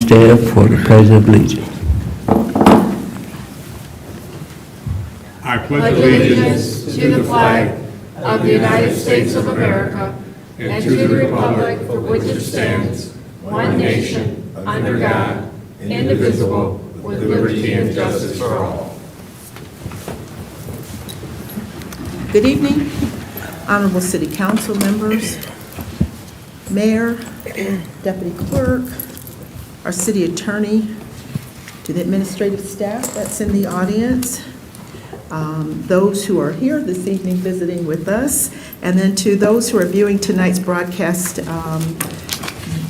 stand for the Pledge of Allegiance. I pledge allegiance to the flag of the United States of America and to the republic for which it stands, one nation, under God, indivisible, with liberty and justice for all. Good evening, honorable city council members, mayor, deputy clerk, our city attorney, to the administrative staff that's in the audience, those who are here this evening visiting with us, and then to those who are viewing tonight's broadcast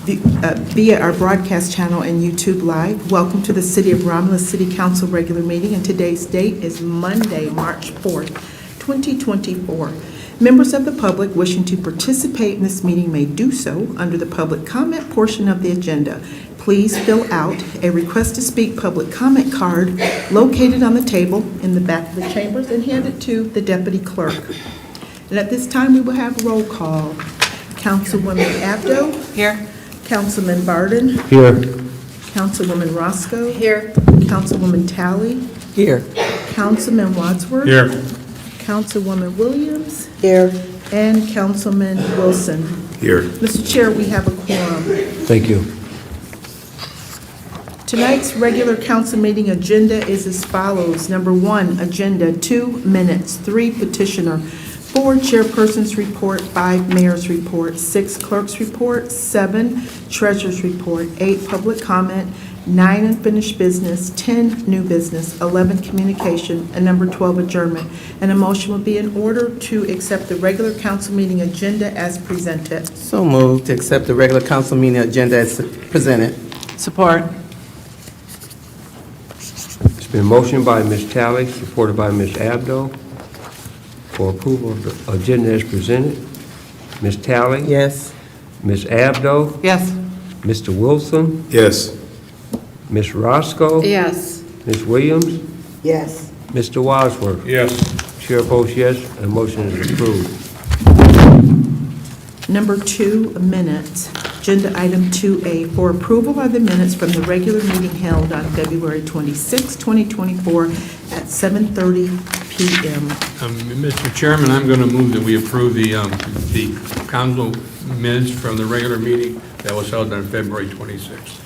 via our broadcast channel and YouTube Live. Welcome to the City of Romulus City Council regular meeting, and today's date is Monday, March 4th, 2024. Members of the public wishing to participate in this meeting may do so under the public comment portion of the agenda. Please fill out a request to speak public comment card located on the table in the back of the chambers and hand it to the deputy clerk. And at this time, we will have roll call. Councilwoman Abdo. Here. Councilman Barden. Here. Councilwoman Roscoe. Here. Councilwoman Talley. Here. Councilman Wadsworth. Here. Councilwoman Williams. Here. And Councilman Wilson. Here. Mr. Chair, we have a quorum. Thank you. Tonight's regular council meeting agenda is as follows. Number 1, agenda, 2 minutes, 3 petitioner, 4 chairperson's report, 5 mayor's report, 6 clerk's report, 7 treasurer's report, 8 public comment, 9 unfinished business, 10 new business, 11 communication, and number 12 adjournment. And a motion will be in order to accept the regular council meeting agenda as presented. So moved to accept the regular council meeting agenda as presented. Support. It's been motioned by Ms. Talley, supported by Ms. Abdo, for approval of the agenda as presented. Ms. Talley? Yes. Ms. Abdo? Yes. Mr. Wilson? Yes. Ms. Roscoe? Yes. Ms. Williams? Yes. Mr. Wadsworth? Yes. Chair votes yes, and motion is approved. Number 2, minutes. Agenda item 2A for approval are the minutes from the regular meeting held on February 26, 2024 at 7:30 p.m. Mr. Chairman, I'm going to move that we approve the council minutes from the regular meeting that was held on February 26th.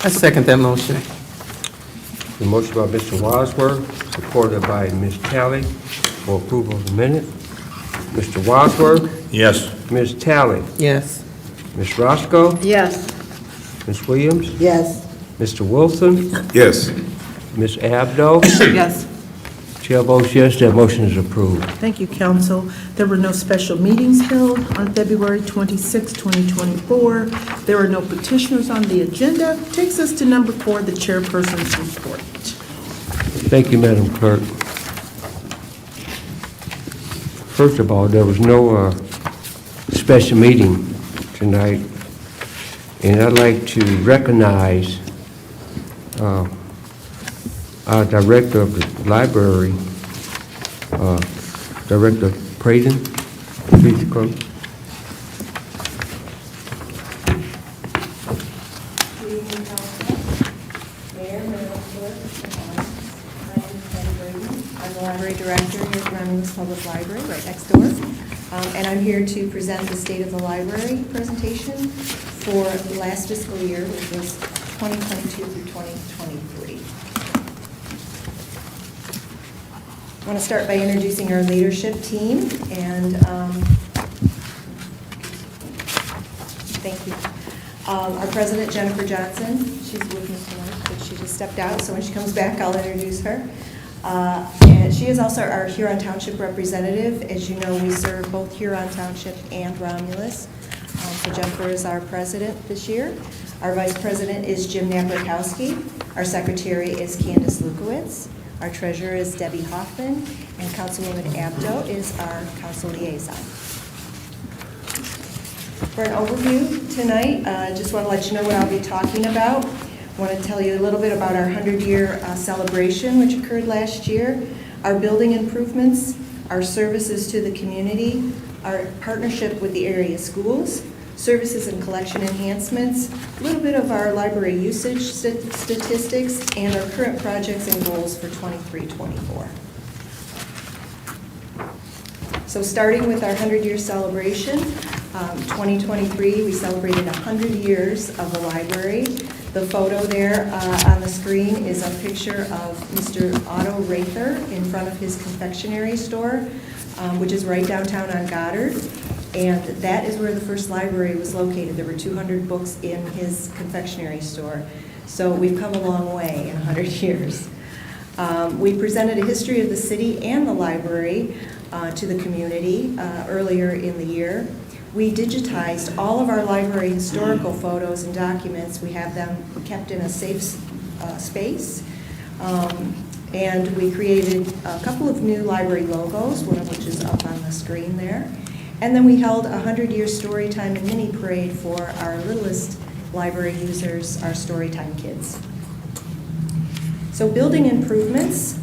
I second that motion. The motion by Mr. Wadsworth, supported by Ms. Talley, for approval of the minute. Mr. Wadsworth? Yes. Ms. Talley? Yes. Ms. Roscoe? Yes. Ms. Williams? Yes. Mr. Wilson? Yes. Ms. Abdo? Yes. Chair votes yes, that motion is approved. Thank you, council. There were no special meetings held on February 26, 2024. There are no petitioners on the agenda. Takes us to number 4, the chairperson's report. Thank you, Madam Clerk. First of all, there was no special meeting tonight, and I'd like to recognize our director of the library, Director Praden. Please come. I'm the library director here at Romulus Public Library, right next door. And I'm here to present the State of the Library presentation for last fiscal year, which was 2022 through 2023. I want to start by introducing our leadership team, and thank you. Our president, Jennifer Johnson, she's with me tonight, but she just stepped out, so when she comes back, I'll introduce her. And she is also our Huron Township representative. As you know, we serve both Huron Township and Romulus. So Jennifer is our president this year. Our vice president is Jim Napierkowski. Our secretary is Candace Lukowitz. Our treasurer is Debbie Hoffman. And Councilwoman Abdo is our council liaison. For an overview tonight, I just want to let you know what I'll be talking about. I want to tell you a little bit about our 100-year celebration, which occurred last year, our building improvements, our services to the community, our partnership with the area schools, services and collection enhancements, a little bit of our library usage statistics, and our current projects and goals for 23-24. So starting with our 100-year celebration, 2023, we celebrated 100 years of the library. The photo there on the screen is a picture of Mr. Otto Rather in front of his confectionery store, which is right downtown on Goddard. And that is where the first library was located. There were 200 books in his confectionery store. So we've come a long way in 100 years. We presented a history of the city and the library to the community earlier in the year. We digitized all of our library historical photos and documents. We have them kept in a safe space. And we created a couple of new library logos, one of which is up on the screen there. And then we held a 100-year Storytime and Mini Parade for our littlest library users, our Storytime kids. So building improvements,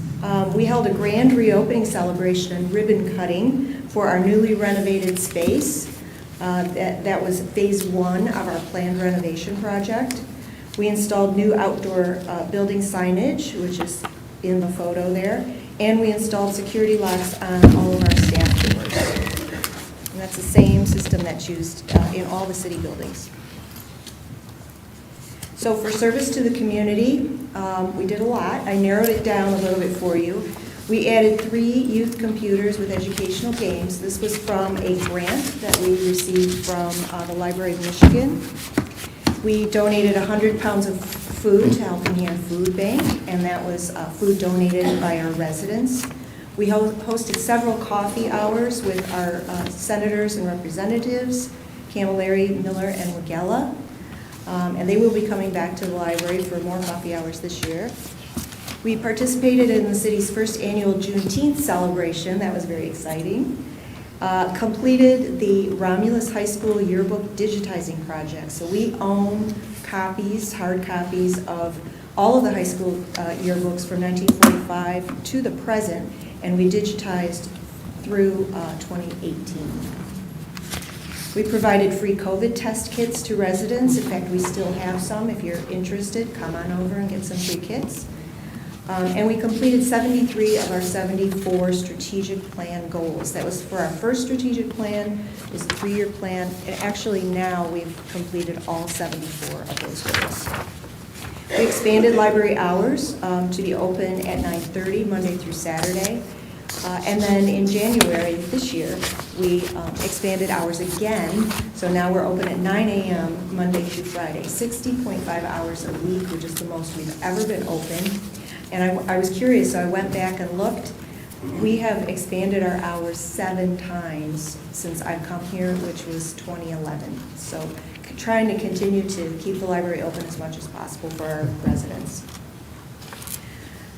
we held a grand reopening celebration and ribbon cutting for our newly renovated space. That was phase 1 of our planned renovation project. We installed new outdoor building signage, which is in the photo there, and we installed security locks on all of our staff doors. And that's the same system that's used in all the city buildings. So for service to the community, we did a lot. I narrowed it down a little bit for you. We added 3 youth computers with educational games. This was from a grant that we received from the Library of Michigan. We donated 100 pounds of food to Helping Hand Food Bank, and that was food donated by our residents. We hosted several coffee hours with our senators and representatives, Camilleri, Miller, and Wagella. And they will be coming back to the library for more coffee hours this year. We participated in the city's first annual Juneteenth celebration. That was very exciting. Completed the Romulus High School yearbook digitizing project. So we own copies, hard copies of all of the high school yearbooks from 1945 to the present, and we digitized through 2018. We provided free COVID test kits to residents. In fact, we still have some. If you're interested, come on over and get some free kits. And we completed 73 of our 74 strategic plan goals. That was for our first strategic plan. It was a 3-year plan. And actually now we've completed all 74 of those goals. We expanded library hours to be open at 9:30 Monday through Saturday. And then in January this year, we expanded hours again. So now we're open at 9 a.m. Monday through Friday, 60.5 hours a week, which is the most we've ever been open. And I was curious, so I went back and looked. We have expanded our hours 7 times since I've come here, which was 2011. So trying to continue to keep the library open as much as possible for our residents.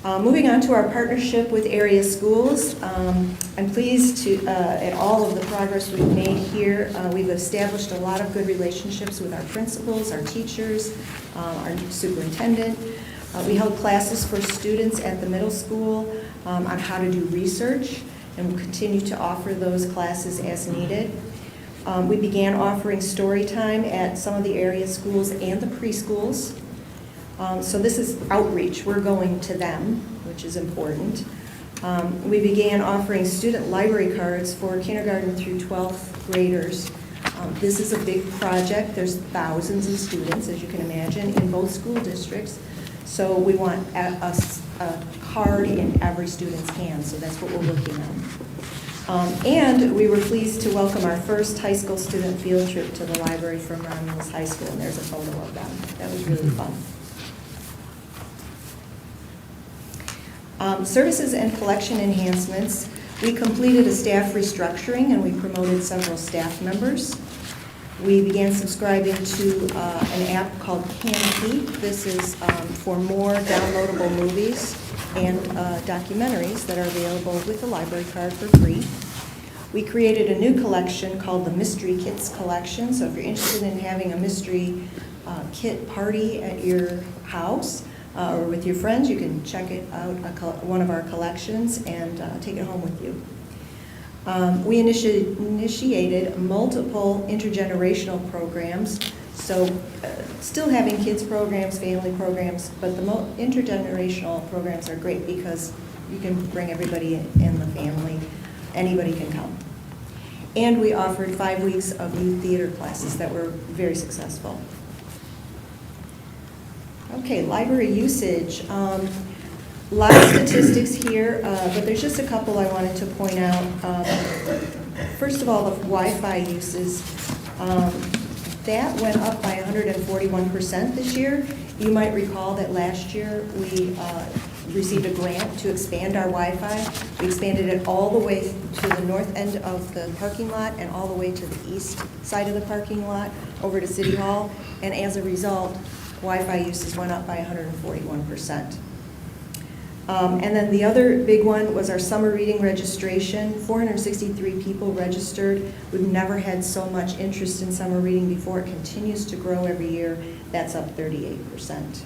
Moving on to our partnership with area schools, I'm pleased to at all of the progress we've made here. We've established a lot of good relationships with our principals, our teachers, our superintendent. We held classes for students at the middle school on how to do research, and we'll continue to offer those classes as needed. We began offering story time at some of the area schools and the preschools. So this is outreach. We're going to them, which is important. We began offering student library cards for kindergarten through 12th graders. This is a big project. There's thousands of students, as you can imagine, in both school districts. So we want a card in every student's hand, so that's what we're working on. And we were pleased to welcome our first high school student field trip to the library from Romulus High School, and there's a photo of them. That was really fun. Services and collection enhancements. We completed a staff restructuring and we promoted several staff members. We began subscribing to an app called Canopy. This is for more downloadable movies and documentaries that are available with the library card for free. We created a new collection called the Mystery Kits Collection. So if you're interested in having a mystery kit party at your house, or with your friends, you can check it out, one of our collections, and take it home with you. We initiated multiple intergenerational programs, so still having kids programs, family programs, but the intergenerational programs are great because you can bring everybody in the family, anybody can come. And we offered 5 weeks of youth theater classes that were very successful. Okay, library usage. A lot of statistics here, but there's just a couple I wanted to point out. First of all, the Wi-Fi uses. That went up by 141% this year. You might recall that last year we received a grant to expand our Wi-Fi. We expanded it all the way to the north end of the parking lot and all the way to the east side of the parking lot over to City Hall. And as a result, Wi-Fi uses went up by 141%. And then the other big one was our summer reading registration. 463 people registered. We've never had so much interest in summer reading before. It continues to grow every year. That's up 38%.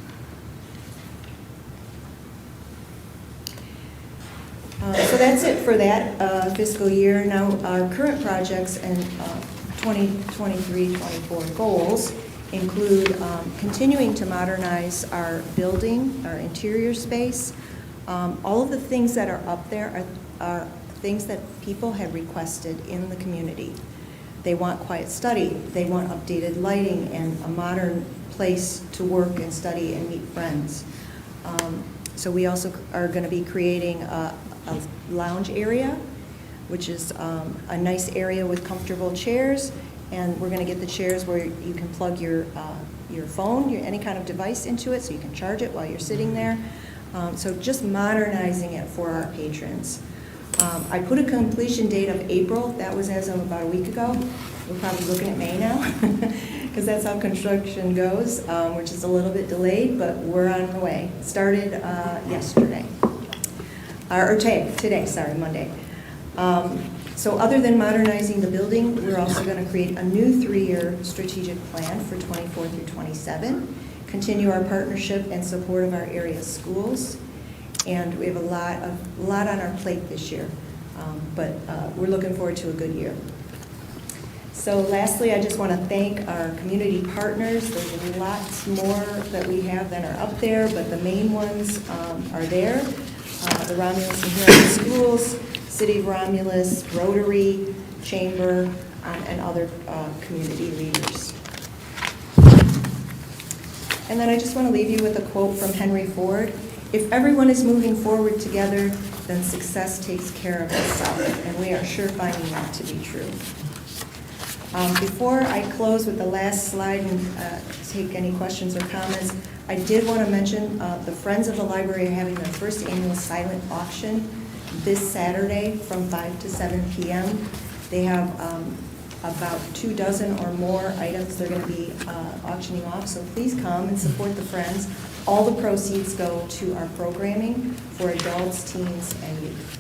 So that's it for that fiscal year. Now, our current projects and 2023-24 goals include continuing to modernize our building, our interior space. All of the things that are up there are things that people have requested in the community. They want quiet study, they want updated lighting and a modern place to work and study and meet friends. So we also are going to be creating a lounge area, which is a nice area with comfortable chairs, and we're going to get the chairs where you can plug your phone, any kind of device into it so you can charge it while you're sitting there. So just modernizing it for our patrons. I put a completion date of April. That was as of about a week ago. We're probably looking at May now because that's how construction goes, which is a little bit delayed, but we're on the way. Started yesterday, or today, sorry, Monday. So other than modernizing the building, we're also going to create a new 3-year strategic plan for 24 through 27. Continue our partnership and support of our area schools, and we have a lot on our plate this year, but we're looking forward to a good year. So lastly, I just want to thank our community partners. There's lots more that we have that are up there, but the main ones are there. The Romulus and Huron Schools, City of Romulus, Rotary, Chamber, and other community leaders. And then I just want to leave you with a quote from Henry Ford. If everyone is moving forward together, then success takes care of itself. And we are sure finding that to be true. Before I close with the last slide and take any questions or comments, I did want to mention the Friends of the Library are having their first annual silent auction this Saturday from 5 to 7 p.m. They have about 24 or more items they're going to be auctioning off, so please come and support the Friends. All the proceeds go to our programming for adults, teens, and youth.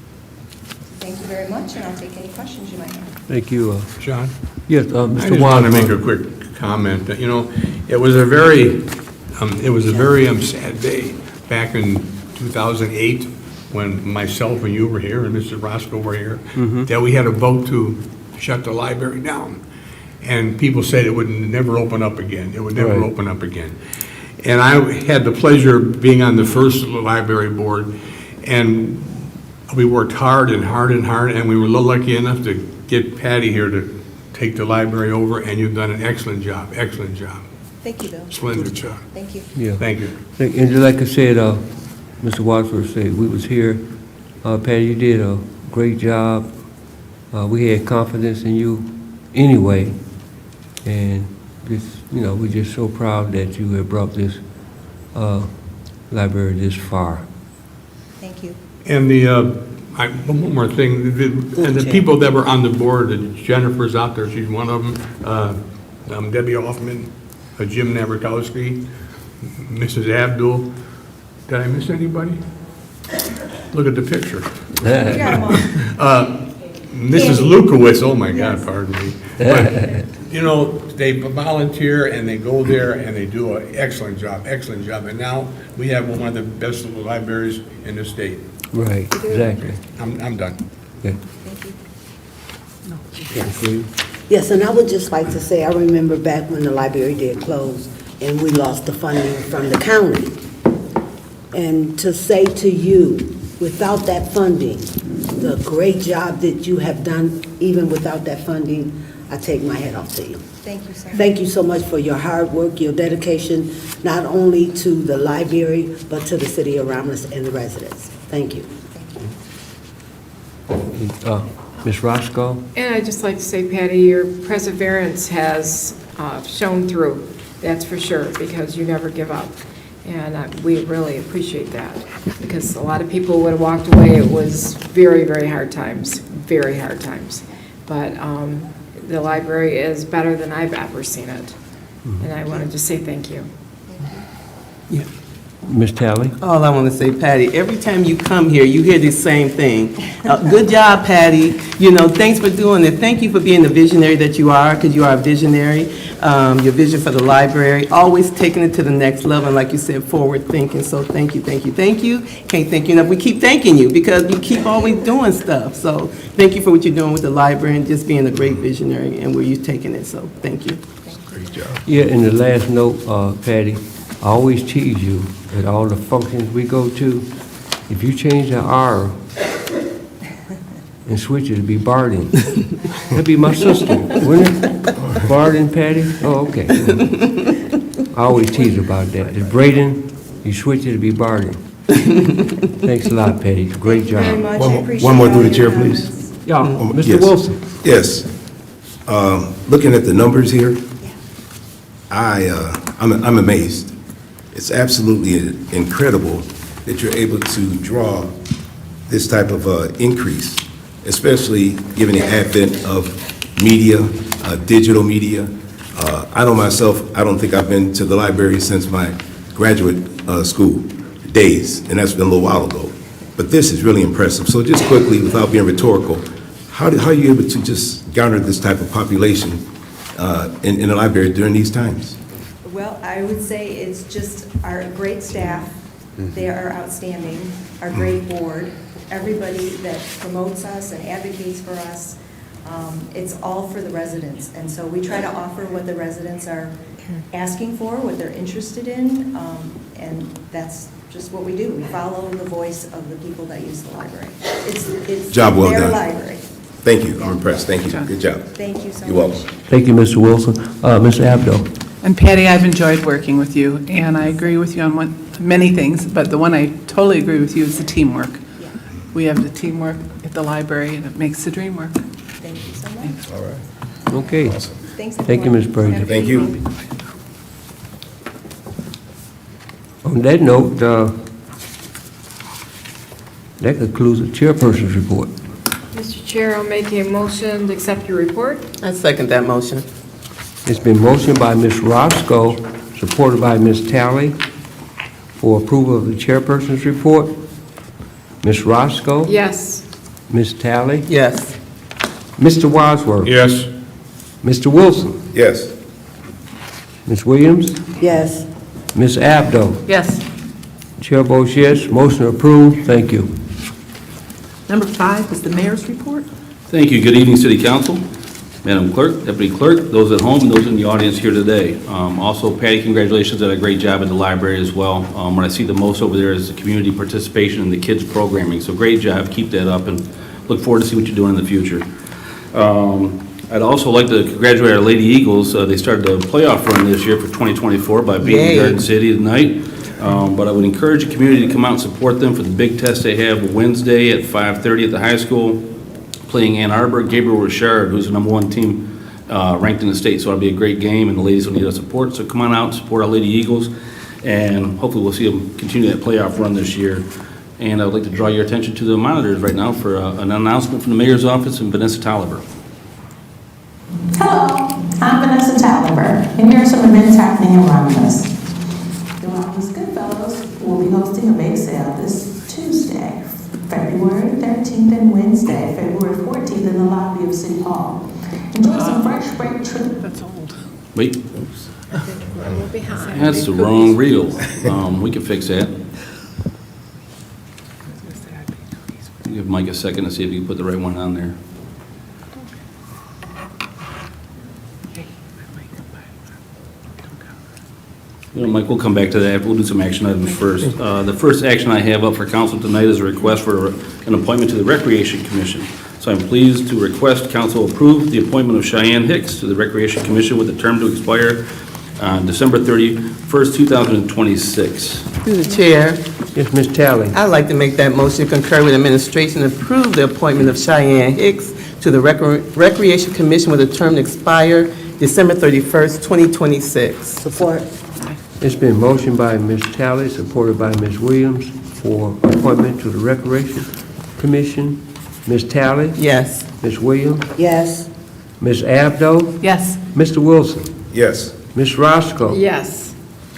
Thank you very much, and I'll take any questions you might have. Thank you. John? Yes, I Mr. just want to Wadsworth. make a quick comment. You know, it was a very sad day back in 2008 when myself and you were here and Mrs. Roscoe were here, that we had a vote to shut the library down. And people said it would never open up again. It would never Right. open up again. And I had the pleasure of being on the first library board, and we worked hard and hard and hard, and we were lucky enough to get Patty here to take the library over, and you've done an excellent job, excellent job. Thank you, Bill. Splendid job. Thank you. Yeah. Thank you. And just like I said, Mr. Wadsworth said, we was here. Patty, you did a great job. We had confidence in you anyway. And just, we're just so proud that you have brought this library this far. Thank you. And one more thing, and the people that were on the board, Jennifer's out there, she's one of them, Debbie Hoffman, Jim Nabrakowski, Mrs. Abdul. Did I miss anybody? Look at the picture. You got 'em all. Mrs. Lukowitz, oh my God, pardon me. But, they volunteer and they go there and they do an excellent job. And now we have one of the best libraries in the state. Right, exactly. I'm done. Yeah. Thank you. Yes, and I would just like to say, I remember back when the library did close and we lost the funding from the county. And to say to you, without that funding, the great job that you have done, even without that funding, I take my hat off to you. Thank you, sir. Thank you so much for your hard work, your dedication, not only to the library, but to the city of Romulus and the residents. Thank you. Ms. Roscoe? And I'd just like to say, Patty, your perseverance has shown through, that's for sure, because you never give up. And we really appreciate that, because a lot of people would have walked away. It was very, very hard times, very hard times. But the library is better than I've ever seen it. And I wanted to say thank you. Ms. Talley? All I want to say, Patty, every time you come here, you hear the same thing. Good job, Patty. You know, thanks for doing it. Thank you for being the visionary that you are, because you are a visionary. Your vision for the library, always taking it to the next level, and like you said, forward thinking. So thank you, thank you, thank you. Can't thank you enough. We keep thanking you because you keep always doing stuff. So thank you for what you're doing with the library and just being a great visionary and where you're taking it. So thank you. Great job. Yeah, and the last note, Patty, I always tease you at all the functions we go to. If you change the R and switch it to be Barden, that'd be my sister, wouldn't it? Barden, Patty? Oh, okay. I always tease about that. It's Braden, you switch it to be Barden. Thanks a lot, Patty. Great Thank you very job. much. I appreciate One more all through the your chair, please. comments. Yeah, Mr. Yes. Wilson. Yes. Looking at the numbers here, I'm amazed. It's absolutely incredible that you're able to draw this type of increase, especially given the advent of media, digital media. I know myself, I don't think I've been to the library since my graduate school days, and that's been a little while ago. But this is really impressive. So just quickly, without being rhetorical, how are you able to just garner this type of population in the library during these times? Well, I would say it's just our great staff. They are outstanding, our great board, everybody that promotes us and advocates for us. It's all for the residents. And so we try to offer what the residents are asking for, what they're interested in, and that's just what we do. We follow the voice of the people that use the library. It's Job well their done. library. Thank you. I'm impressed. Thank you. Good job. Thank you so much. You're welcome. Thank you, Mr. Wilson. Ms. Abdo? And Patty, I've enjoyed working with you, and I agree with you on many things, but the one I totally agree with you is the teamwork. Yeah. We have the teamwork at the library, and it makes the dream work. Thank you so much. All right. Okay. Thanks, Thank you, everyone. Ms. Brady. Have a Thank good you. evening. On that note, that concludes the chairperson's report. Mr. Chair, I'll make a motion to accept your report. I second that motion. It's been motioned by Ms. Roscoe, supported by Ms. Talley, for approval of the chairperson's report. Ms. Roscoe? Yes. Ms. Talley? Yes. Mr. Wadsworth? Yes. Mr. Wilson? Yes. Ms. Williams? Yes. Ms. Abdo? Yes. Chair votes yes. Motion approved. Thank you. Number 5 is the mayor's report. Thank you. Good evening, City Council, Madam Clerk, Deputy Clerk, those at home, and those in the audience here today. Also, Patty, congratulations on a great job at the library as well. What I see the most over there is the community participation in the kids' programming. So great job. Keep that up, and look forward to see what you're doing in the future. I'd also like to congratulate our Lady Eagles. They started the playoff run this year for 2024 by beating Yay. Garden City tonight. But I would encourage the community to come out and support them for the big test they have Wednesday at 5:30 at the high school, playing Ann Arbor. Gabriel Richard, who's the #1 team ranked in the state, so it'll be a great game, and the ladies will need our support. So come on out and support our Lady Eagles, and hopefully we'll see them continue that playoff run this year. And I would like to draw your attention to the monitors right now for an announcement from the mayor's office and Vanessa Tolliver. Hello, I'm Vanessa Tolliver, and here are some events happening in Romulus. The Romulus Goodfellows will be hosting a bake sale this Tuesday, February 13th, and Wednesday, February 14th, in the lobby of City Hall. Enjoy some fresh baked treats. That's old. Wait, We're behind. that's the wrong reel. We can fix that. Give Mike a second to see if he can put the right one on there. You know, Mike, we'll come back to that. We'll do some action items first. The first action I have up for council tonight is a request for an appointment to the Recreation Commission. So I'm pleased to request council approve the appointment of Cheyenne Hicks to the Recreation Commission with a term to expire on December 31st, 2026. Through the chair, Yes, Ms. Tally. I'd like to make that motion, concur with administration, approve the appointment of Cheyenne Hicks to the Recreation Commission with a term to expire December 31st, 2026. Support. It's been motioned by Ms. Tally, supported by Ms. Williams, for appointment to the Recreation Commission. Ms. Tally? Yes. Ms. Williams? Yes. Ms. Abdo? Yes. Mr. Wilson? Yes. Ms. Roscoe? Yes.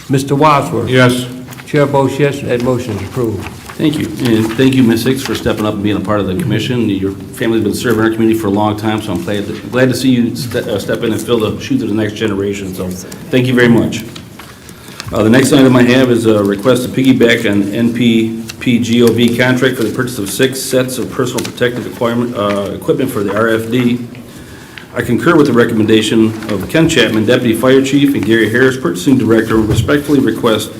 Mr. Wadsworth? Yes. Chair votes yes, that motion is approved. Thank you. And thank you, Ms. Hicks, for stepping up and being a part of the commission. Your family's been serving our community for a long time, so I'm glad to see you step in and fill the shoes of the next generation. So thank you very much. The next item I have is a request to piggyback on NPPGOV contract for the purchase of 6 sets of personal protective equipment for the RFD. I concur with the recommendation of Ken Chapman, Deputy Fire Chief, and Gary Harris, Purchasing Director, and respectfully request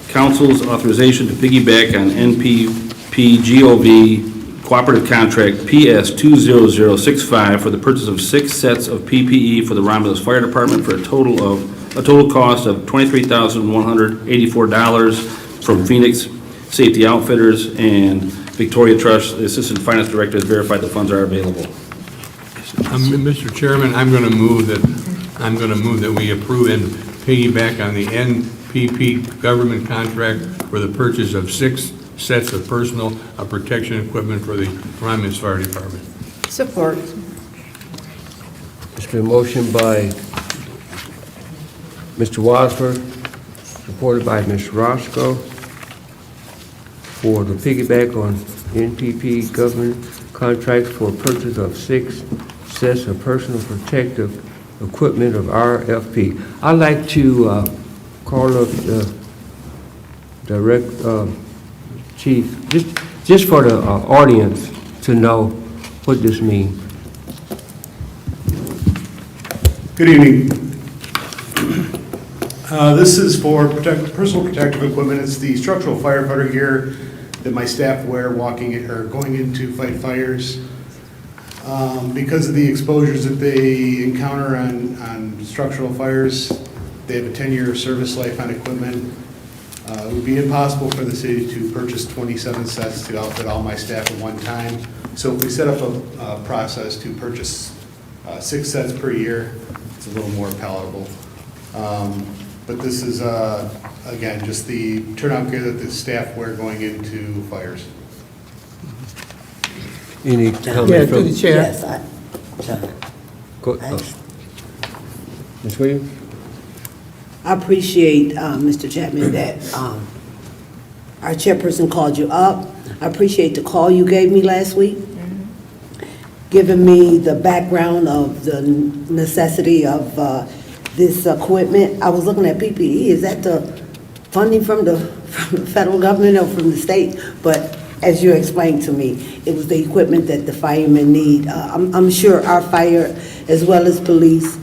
Council's authorization to piggyback on NPPGOV Cooperative Contract PS 20065 for the purchase of 6 sets of PPE for the Romulus Fire Department for a total cost of $23,184 from Phoenix Safety Outfitters, and Victoria Trust, the Assistant Finance Director, has verified the funds are available. Mr. Chairman, I'm going to move that we approve and piggyback on the NPP government contract for the purchase of 6 sets of personal protection equipment for the Romulus Fire Department. Support. It's been motioned by Mr. Wadsworth, supported by Ms. Roscoe, for the piggyback on NPP government contracts for purchase of 6 sets of personal protective equipment of RFP. I'd like to call up the chief, just for the audience to know what this means. Good evening. This is for personal protective equipment. It's the structural firefighter gear that my staff wear going into fight fires. Because of the exposures that they encounter on structural fires, they have a 10-year service life on equipment. It would be impossible for the city to purchase 27 sets to outfit all my staff at one time. So if we set up a process to purchase 6 sets per year, it's a little more palatable. But this is, again, just the turnout gear that the staff wear going into fires. Any Yeah, comment through from? the chair. Yes, Ms. Williams? I appreciate, Mr. Chapman, that our chairperson called you up. I appreciate the call you gave me last week, giving me the background of the necessity of this equipment. I was looking at PPE. Is that the funding from the federal government or from the state? But as you explained to me, it was the equipment that the firemen need. I'm sure our fire, as well as police,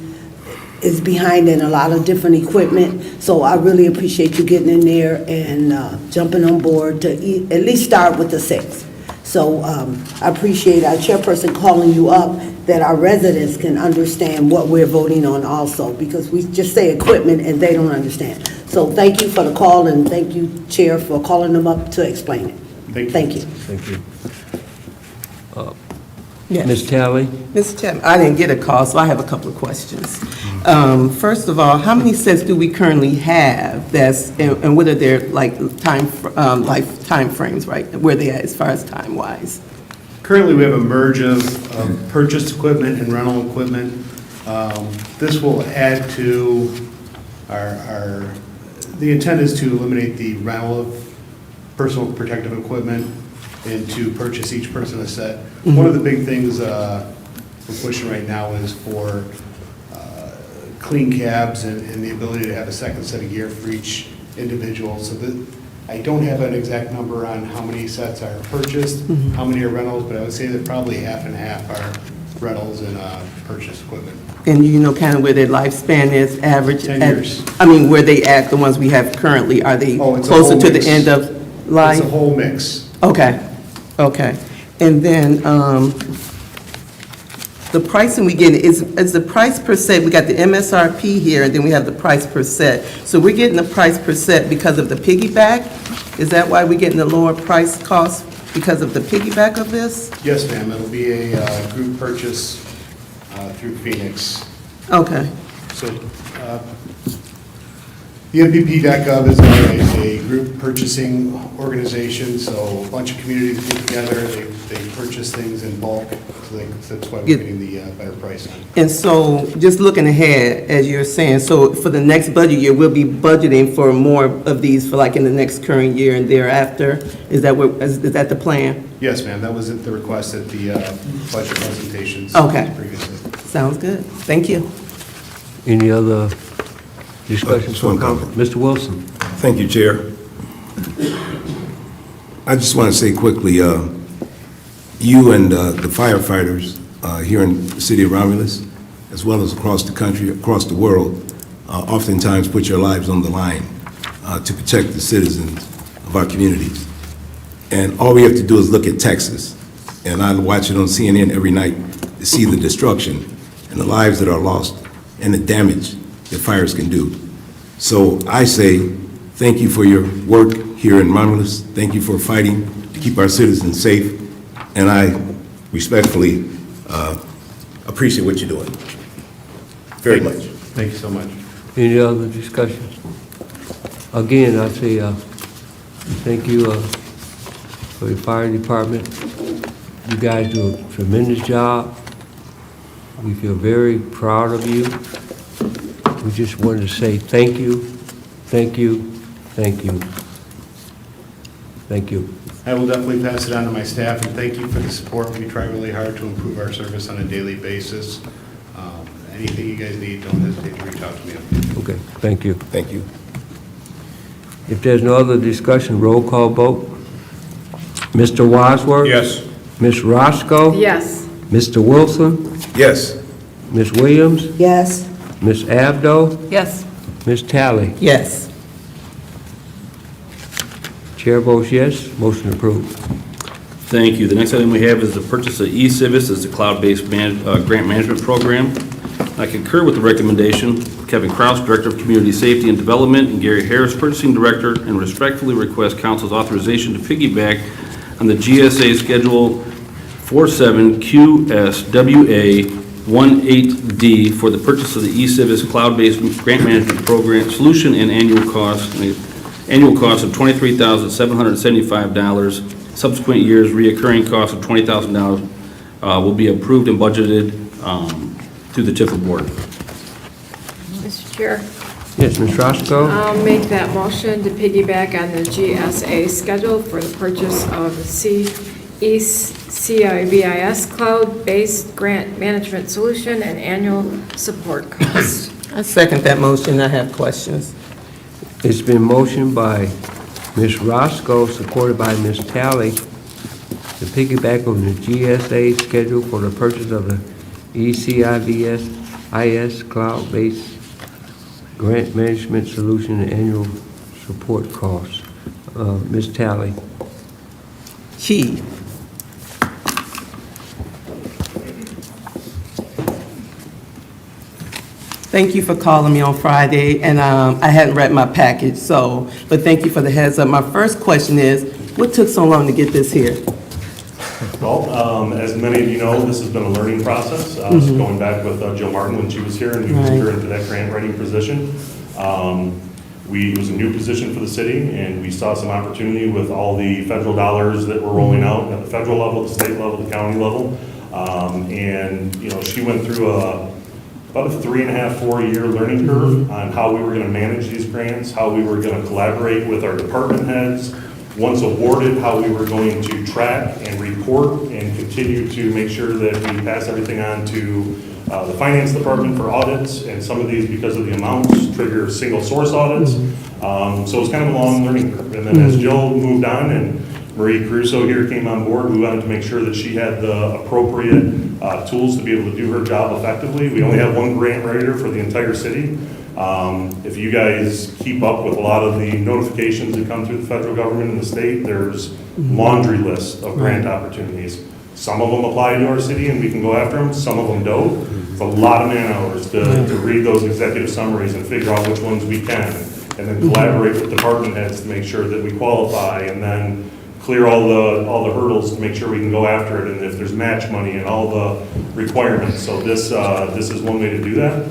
is behind in a lot of different equipment. So I really appreciate you getting in there and jumping on board to at least start with the 6. So I appreciate our chairperson calling you up, that our residents can understand what we're voting on also, because we just say equipment and they don't understand. So thank you for the call, and thank you, Chair, for calling them up to explain it. Thank you. Thank you. Yes. Ms. Talley? Mr. Chapman, I didn't get a call, so I have a couple of questions. First of all, how many sets do we currently have and what are their life time frames, right? Where they at as far as time-wise? Currently, we have a merge of purchased equipment and rental equipment. This will add to the intent is to eliminate the rental of personal protective equipment and to purchase each person a set. Mm-hmm. One of the big things we're pushing right now is for clean cabs and the ability to have a second set of gear for each individual. So that I don't have an exact number on how many sets are purchased, how many are rentals, but I would say that probably half and half are rentals and purchase equipment. And you know kind of where their lifespan is, average? 10 years. I mean, where they at, the ones we have currently, are they Oh, it's a closer whole to the mix. end of life? It's a whole mix. Okay, okay. And then, the pricing we get, is the price per set, we got the MSRP here, and then we have the price per set. So we're getting the price per set because of the piggyback? Is that why we're getting the lower price cost, because of the piggyback of this? Yes, ma'am, it'll be a group purchase through Phoenix. Okay, So the MPP.gov is a group purchasing organization, so a bunch of communities get together, they purchase things in bulk, so that's why we're getting the better price on it. and so, just looking ahead, as you're saying, so for the next budget year, we'll be budgeting for more of these for like in the next current year and thereafter? Is that the plan? Yes, ma'am, that was the request at the budget presentations Okay. previously. Sounds good. Thank you. Any other discussions Just one from council? comment. Mr. Wilson? Thank you, Chair. I just want to say quickly, you and the firefighters here in the city of Romulus, as well as across the country, across the world, oftentimes put your lives on the line to protect the citizens of our communities. And all we have to do is look at Texas, and I watch it on CNN every night to see the destruction and the lives that are lost and the damage that fires can do. So I say, thank you for your work here in Romulus. Thank you for fighting to keep our citizens safe. And I respectfully appreciate what you're doing. Very much. Thank you so much. Any other discussions? Again, I say, thank you for the fire department. You guys do a tremendous job. We feel very proud of you. We just wanted to say thank you, thank you, thank you. Thank you. I will definitely pass it on to my staff, and thank you for the support. We try really hard to improve our service on a daily basis. Anything you guys need, don't hesitate to reach out to me. Okay, thank you. Thank you. If there's no other discussion, roll call vote. Mr. Wadsworth? Yes. Ms. Roscoe? Yes. Mr. Wilson? Yes. Ms. Williams? Yes. Ms. Abdo? Yes. Ms. Talley? Yes. Chair votes yes, motion approved. Thank you. The next item we have is the purchase of eCivis as the cloud-based grant management program. I concur with the recommendation. Kevin Kraus, Director of Community Safety and Development, and Gary Harris, Purchasing Director, and respectfully request Council's authorization to piggyback on the GSA Schedule 47QSWA18D for the purchase of the eCivis cloud-based grant management program solution and annual cost of $23,775. Subsequent years, reoccurring cost of $20,000 will be approved and budgeted through the TIFA board. Mr. Chair, Yes, Ms. Roscoe? I'll make that motion to piggyback on the GSA schedule for the purchase of the CIVIS cloud-based grant management solution and annual support costs. I second that motion. I have questions. It's been motioned by Ms. Roscoe, supported by Ms. Talley, to piggyback on the GSA schedule for the purchase of the ECIVS cloud-based grant management solution and annual support costs. Ms. Talley? Chief. Thank you for calling me on Friday, and I hadn't read my package, but thank you for the heads up. My first question is, what took so long to get this here? Well, as many of you know, this has been a learning process, going back with Jill Martin when she was here, and we moved her into that grant writing position. It was a new position for the city, and we saw some opportunity with all the federal dollars that were rolling out at the federal level, the state level, the county level. And, you know, she went through about a 3.5, 4-year learning curve on how we were going to manage these grants, how we were going to collaborate with our department heads. Once awarded, how we were going to track and report and continue to make sure that we pass everything on to the finance department for audits, and some of these, because of the amounts, trigger single source audits. So it was kind of a long learning curve. And then as Jill moved on and Marie Caruso here came on board, we wanted to make sure that she had the appropriate tools to be able to do her job effectively. We only have one grant writer for the entire city. If you guys keep up with a lot of the notifications that come through the federal government and the state, there's laundry lists of grant opportunities. Some of them apply to our city and we can go after them, some of them don't. It's a lot of man hours to read those executive summaries and figure out which ones we can, and then collaborate with department heads to make sure that we qualify, and then clear all the hurdles to make sure we can go after it, and if there's match money and all the requirements. So this is one way to do that.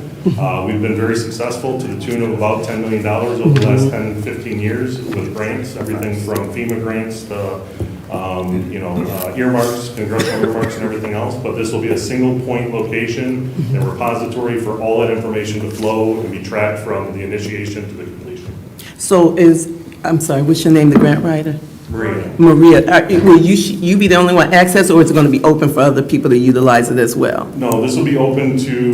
We've been very successful to the tune of about $10 million over the last 10, 15 years with grants, everything from FEMA grants to earmarks, congressional earmarks and everything else. But this will be a single point location and repository for all that information to flow and be tracked from the initiation to the completion. So I'm sorry, what's your name, the grant writer? Maria. Maria, will you be the only one access, or is it going to be open for other people to utilize it as well? No, this will be open to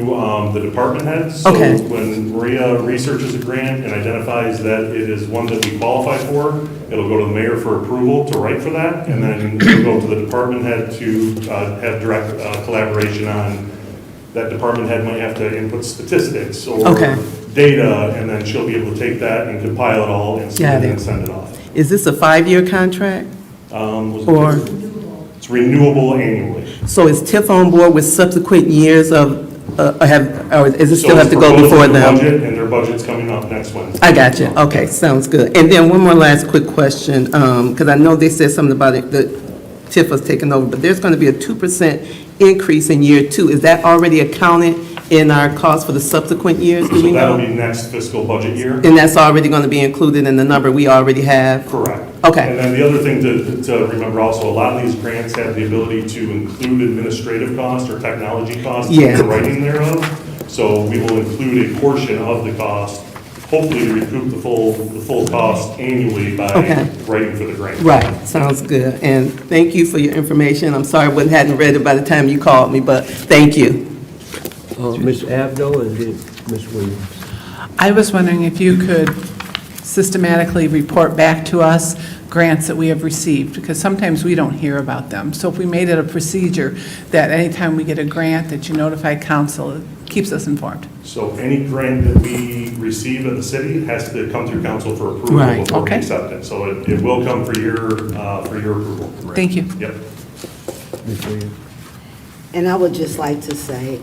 the department heads. Okay. So when Maria researches a grant and identifies that it is one that we qualify for, it'll go to the mayor for approval to write for that, and then it'll go to the department head to have direct collaboration on. That department head might have to input statistics or data, and then she'll be able to take that and compile it all and send it off. Is this a 5-year contract? Or it's renewable annually. So is TIF on board with subsequent years of, or does it still have to go before them? Budget, and their budget's coming up next Wednesday. I got you. Okay, sounds good. And then one more last quick question, because I know they said something about it, the TIF was taken over, but there's going to be a 2% increase in year 2. Is that already accounted in our cost for the subsequent years? Do we know? That'll be next fiscal budget year. And that's already going to be included in the number we already have? Correct. Okay. And then the other thing to remember also, a lot of these grants have the ability to include administrative costs or technology costs in the writing thereof. So we will include a portion of the cost, hopefully to recoup the full cost annually by writing for the grant. Right, sounds good. And thank you for your information. I'm sorry I hadn't read it by the time you called me, but thank you. Ms. Abdo and then Ms. Williams. I was wondering if you could systematically report back to us grants that we have received, because sometimes we don't hear about them. So if we made it a procedure that anytime we get a grant that you notify council, it keeps us informed. So any grant that we receive in the city has to come through council for approval before we accept it. So it will come for your approval. Thank you. Yep. Ms. Williams. And I would just like to say,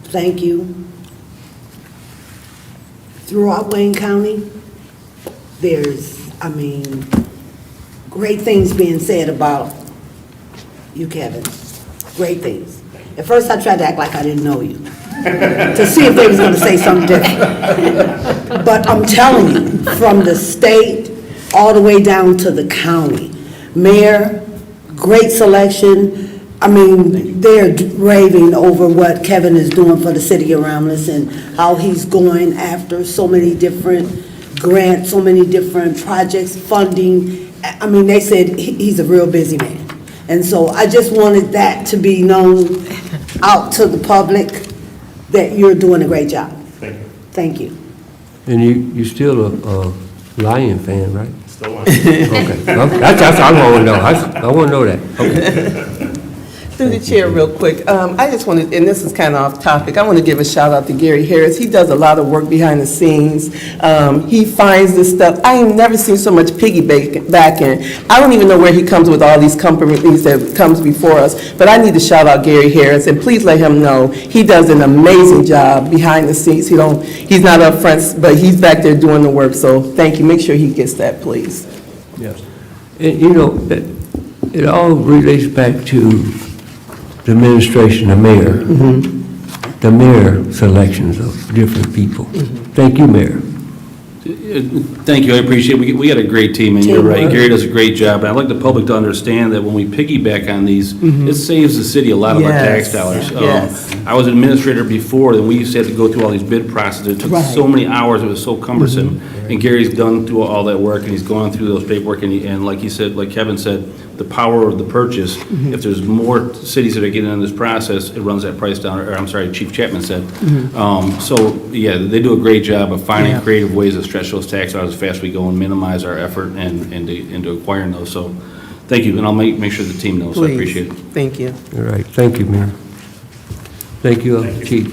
thank you. Throughout Wayne County, there's, great things being said about you, Kevin. Great things. At first, I tried to act like I didn't know you, to see if they was going to say something different. But I'm telling you, from the state all the way down to the county, mayor, great selection. They're raving over what Kevin is doing for the city of Romulus and how he's going after so many different grants, so many different projects, funding. They said he's a real busy man. And so I just wanted that to be known out to the public that you're doing a great job. Thank you. Thank you. And you still a Lion fan, right? Still on. Okay. That's I want to know. I want to know that. Okay. Through the chair real quick, I just wanted, and this is kind of off topic, I want to give a shout out to Gary Harris. He does a lot of work behind the scenes. He finds this stuff. I ain't never seen so much piggybacking. I don't even know where he comes with all these companies that comes before us, but I need to shout out Gary Harris, and please let him know he does an amazing job behind the scenes. He's not up front, but he's back there doing the work, so thank you. Make sure he gets that, please. Yes. And it all relates back to the administration, the mayor, the mayor selections of different people. Thank you, Mayor. Thank you, I appreciate it. We got a great team, and you're right, Gary does a great job. And I'd like the public to understand that when we piggyback on these, it saves the city a lot of our tax dollars. I was an administrator before, and we used to have to go through all these bid processes. It took so many hours, it was so cumbersome. And Gary's done through all that work, and he's gone through those paperwork, and like he said, like Kevin said, the power of the purchase, if there's more cities that are getting in this process, it runs that price down, or I'm sorry, Chief Chapman said. So, yeah, they do a great job of finding creative ways to stretch those tax dollars as fast as we go and minimize our effort into acquiring those. So Thank you, and I'll make sure the team knows, so I Please. appreciate it. Thank you. All right, thank you, Mayor. Thank you, Chief.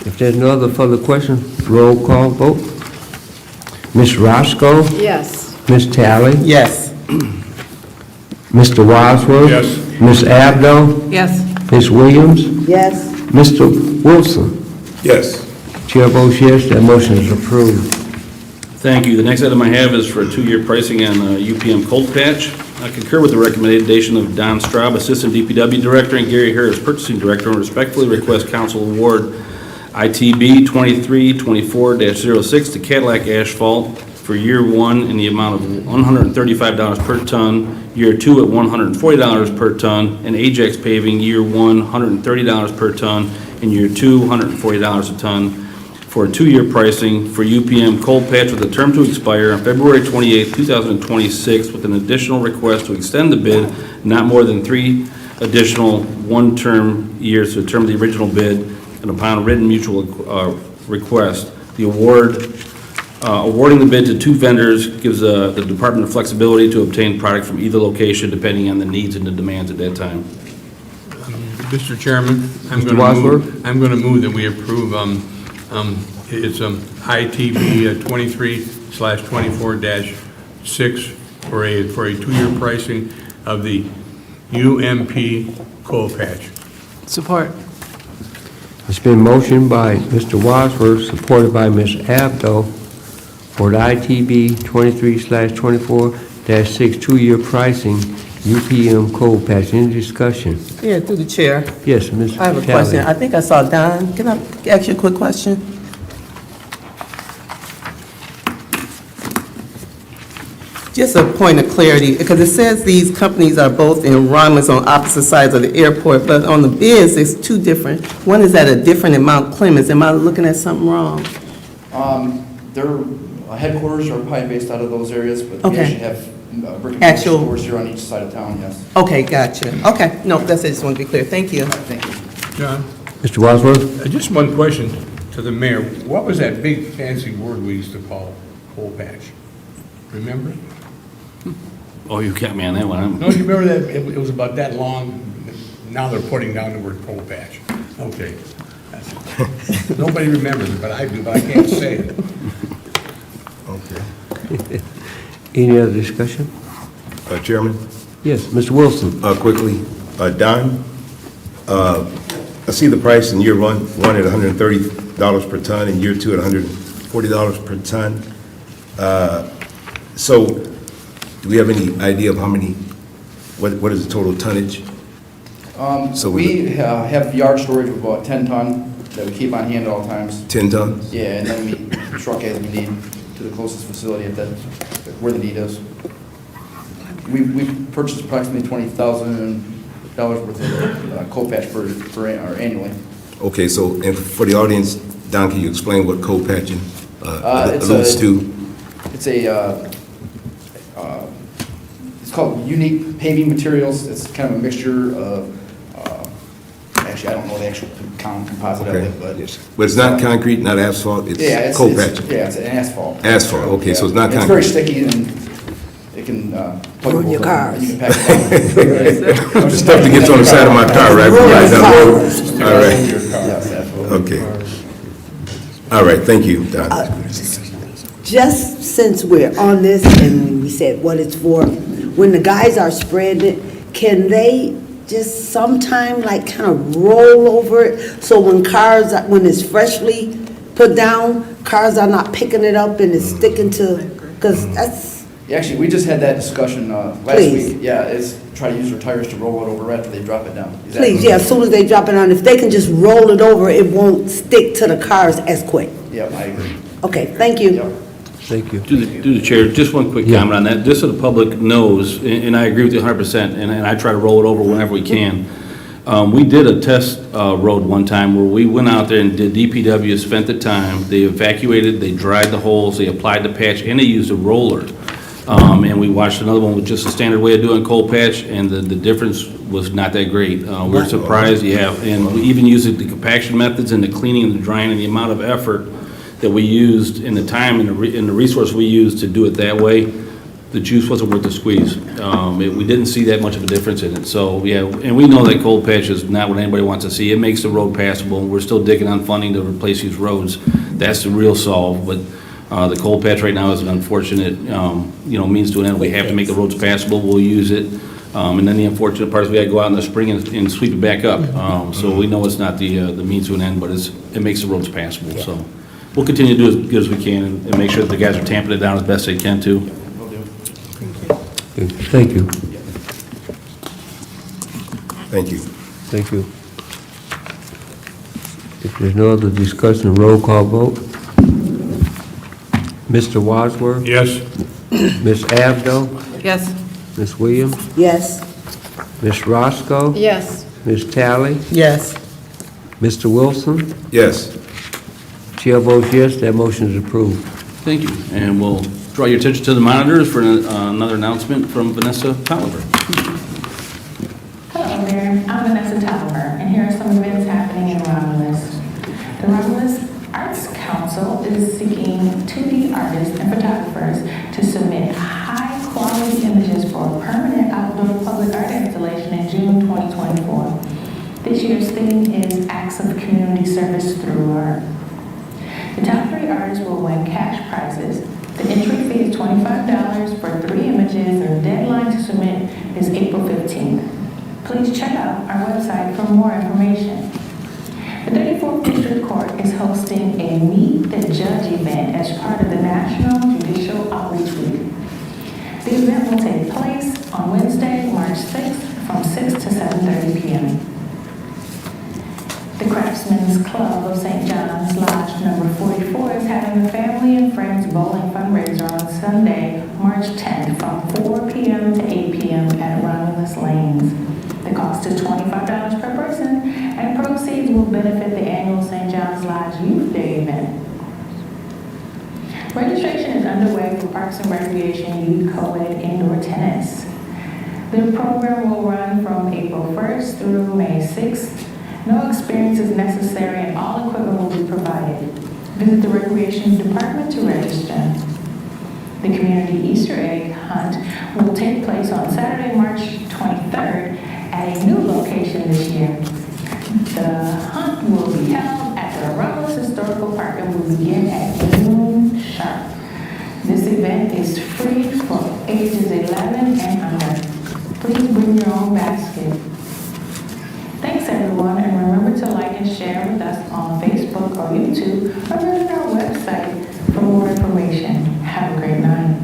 If there's no other further questions, roll call vote. Ms. Roscoe? Yes. Ms. Talley? Yes. Mr. Wadsworth? Yes. Ms. Abdo? Yes. Ms. Williams? Yes, Mr. Wilson? Yes. Chair votes yes, that motion is approved. Thank you. The next item I have is for a 2-year pricing on UPM Cold Patch. I concur with the recommendation of Don Straub, Assistant DPW Director, and Gary Harris, Purchasing Director, and respectfully request council award ITB 2324-06 to Cadillac Asphalt for year 1 in the amount of $135 per ton, year 2 at $140 per ton, and Ajax Paving, year 1, $130 per ton, and year 2, $140 a ton, for a 2-year pricing for UPM Cold Patch with a term to expire on February 28, 2026, with an additional request to extend the bid not more than 3 additional one-term years to the term of the original bid, and upon written mutual request. The awarding the bid to 2 vendors gives the department the flexibility to obtain product from either location depending on the needs and the demands at that time. Mr. Chairman, I'm Mr. going Wadsworth? to move that we approve, it's ITB 23/24-6 for a 2-year pricing of the UMP Cold Patch. Support. It's been motioned by Mr. Wadsworth, supported by Ms. Abdo, for the ITB 23/24-6 2-year pricing UPM Cold Patch. Any discussion? Yeah, through the chair. Yes, Ms. I have a Talley. question. I think I saw Don. Can I ask you a quick question? Just a point of clarity, because it says these companies are both in Romulus on opposite sides of the airport, but on the bids, it's 2 different. One is at a different in Mount Clemens. Am I looking at something wrong? Their headquarters are probably based out of those areas, but we Okay. actually have brick and mortar Actual- stores here on each side of town, yes. Okay, gotcha. Okay, no, that's it. Just want to be clear. Thank you. Thank you. John, Mr. Wadsworth? just one question to the mayor. What was that big fancy word we used to call cold patch? Remember? Oh, you got me on that one. No, you remember that? It was about that long. Now they're putting down the word cold patch. Okay. Nobody remembers it, but I do, but I can't say it. Okay. Any other discussion? Chairman, Yes, Mr. Wilson? quickly, Don, I see the price in year one at $130 per ton, and year 2 at $140 per ton. So, do we have any idea of how many, what is the total tonnage? So We have yard storage of about 10 ton that we keep on hand at all times. 10 tons? Yeah, and then we truck as we need to the closest facility where the need is. We purchased approximately $20,000 worth of cold patch annually. Okay, so, and for the audience, Don, can you explain what cold patching It's alludes to? It's it's called unique paving materials. It's kind of a mixture of, actually, I don't know the actual composite of Okay. it, but. But it's not concrete, not asphalt, Yeah, it's cold patching? Yeah, it's an asphalt. Asphalt, okay, so it's not It's very concrete. sticky and it can. plug Ruin your holes in. cars. You can pack it. Stuff that gets on the side of my car, right? Ruin Right down the road. cars. All right, Yes, absolutely. okay. All right, thank you, Don. just since we're on this and we said what it's for, when the guys are spreading it, can they just sometime like kind of roll over it? So when when it's freshly put down, cars are not picking it up and it's sticking to, because that's, Actually, we just had that discussion last Please. week. Yeah, it's try to use their tires to roll it over after they drop it down. please, yeah, as soon as they drop it on, if they can just roll it over, it won't stick to the cars as quick. Yeah, I agree. Okay, thank you. Yep. Thank you. To the chair, just one quick Yeah. comment on that, just so the public knows, and I agree with you 100%, and I try to roll it over whenever we can. We did a test road one time where we went out there and did DPW, spent the time, they evacuated, they dried the holes, they applied the patch, and they used a roller. And we watched another one with just a standard way of doing cold patch, and the difference was not that great. We're surprised, yeah, and we even used the compaction methods and the cleaning and the drying and the amount of effort that we used and the time and the resource we used to do it that way, the juice wasn't worth the squeeze. We didn't see that much of a difference in it. So, yeah, and we know that cold patch is not what anybody wants to see. It makes the road passable, and we're still digging on funding to replace these roads. That's the real solve, but the cold patch right now is an unfortunate, means to an end. We have to make the roads passable, we'll use it. And then the unfortunate part is we gotta go out in the spring and sweep it back up. So we know it's not the means to an end, but it makes the roads passable, so. We'll continue to do as good as we can and make sure that the guys are tamping it down as best they can too. Thank you. Thank you. Thank you. If there's no other discussion, roll call vote. Mr. Wadsworth? Yes. Ms. Abdo? Yes. Ms. Williams? Yes. Ms. Roscoe? Yes. Ms. Talley? Yes. Mr. Wilson? Yes. Chair votes yes, that motion is approved. Thank you. And we'll draw your attention to the monitors for another announcement from Vanessa Tolliver. Hello there, I'm Vanessa Tolliver, and here are some events happening in Romulus. The Romulus Arts Council is seeking 2D artists and photographers to submit high-quality images for a permanent outdoor public art installation in June 2024. This year's theme is Acts of Community Service Through Art. The top 3 artists will win cash prizes. The entry fee is $25 for 3 images, and the deadline to submit is April 15th. Please check out our website for more information. The 34th District Court is hosting a Meet the Judge event as part of the National Judicial Outreach Week. The event will take place on Wednesday, March 6th from 6 to 7:30 p.m. The Craftsman's Club of St. John's Lodge number 44 is having a family and friends bowling fundraiser on Sunday, March 10th from 4 p.m. to 8 p.m. at Romulus Lanes. The cost is $25 per person, and proceeds will benefit the annual St. John's Lodge Youth Day event. Registration is underway for Parks and Recreation Youth Co-ed Indoor Tennis. The program will run from April 1st through May 6th. No experience is necessary and all equipment will be provided. Visit the Recreation Department to register. The Community Easter Egg Hunt will take place on Saturday, March 23rd at a new location this year. The hunt will be held at the Romulus Historical Park and will begin at noon sharp. This event is free for ages 11 and under. Please bring your own basket. Thanks everyone, and remember to like and share with us on Facebook or YouTube or visit our website for more information. Have a great night.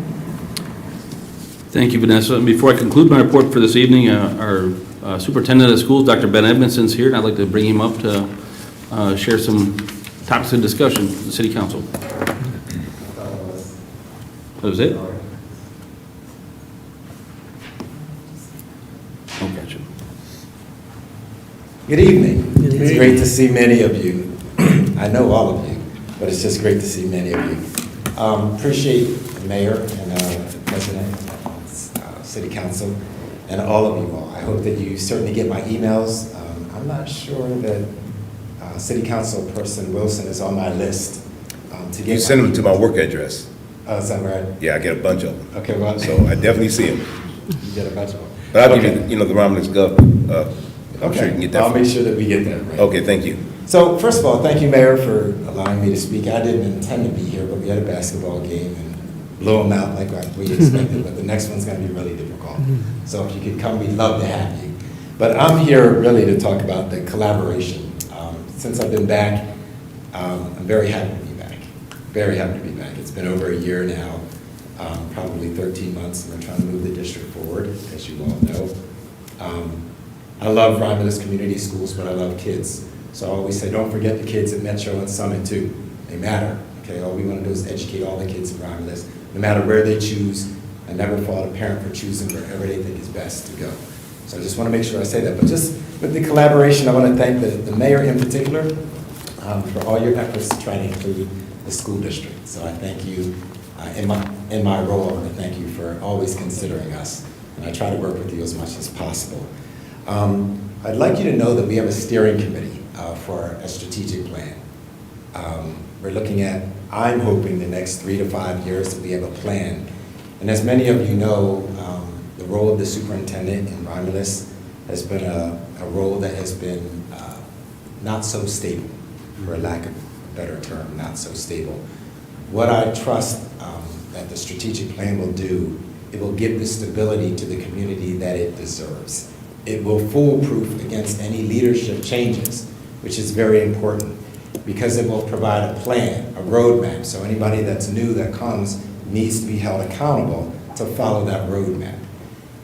Thank you, Vanessa. And before I conclude my report for this evening, our Superintendent of Schools, Dr. Ben Edmondson's here, and I'd like to bring him up to share some topics of discussion with the City Council. That was it? Oh, gotcha. Good evening. It's great to see many of you. I know all of you, but it's just great to see many of you. Appreciate the mayor and the president, city council, and all of you all. I hope that you certainly get my emails. I'm not sure that city council person Wilson is on my list to get. You send them to my work address. Oh, is that right? Yeah, I get a bunch of them. Okay, well. So I definitely see them. You get a bunch of them. But I'll give you, the Romulus Gov. I'm sure you can get that. I'll make sure that we get that right. Okay, thank you. So first of all, thank you, Mayor, for allowing me to speak. I didn't intend to be here, but we had a basketball game and blew them out like we expected, but the next one's going to be really difficult. So if you could come, we'd love to have you. But I'm here really to talk about the collaboration. Since I've been back, I'm very happy to be back. Very happy to be back. It's been over a year now, probably 13 months, and we're trying to move the district forward, as you all know. I love Romulus Community Schools, but I love kids. So I always say, don't forget the kids at Metro and Summit too. They matter, okay? All we want to do is educate all the kids in Romulus, no matter where they choose. I never fault a parent for choosing wherever they think is best to go. So I just want to make sure I say that. But just with the collaboration, I want to thank the mayor in particular for all your efforts to try to include the school district. So I thank you in my role. I want to thank you for always considering us. And I try to work with you as much as possible. I'd like you to know that we have a steering committee for a strategic plan. We're looking at, I'm hoping the next 3 to 5 years that we have a plan And as many of you know, the role of the superintendent in Romulus has been a role that has been not so stable, for a lack of a better term, not so stable. What I trust that the strategic plan will do, it will give the stability to the community that it deserves. It will foolproof against any leadership changes, which is very important, because it will provide a plan, a roadmap, so anybody that's new that comes needs to be held accountable to follow that roadmap.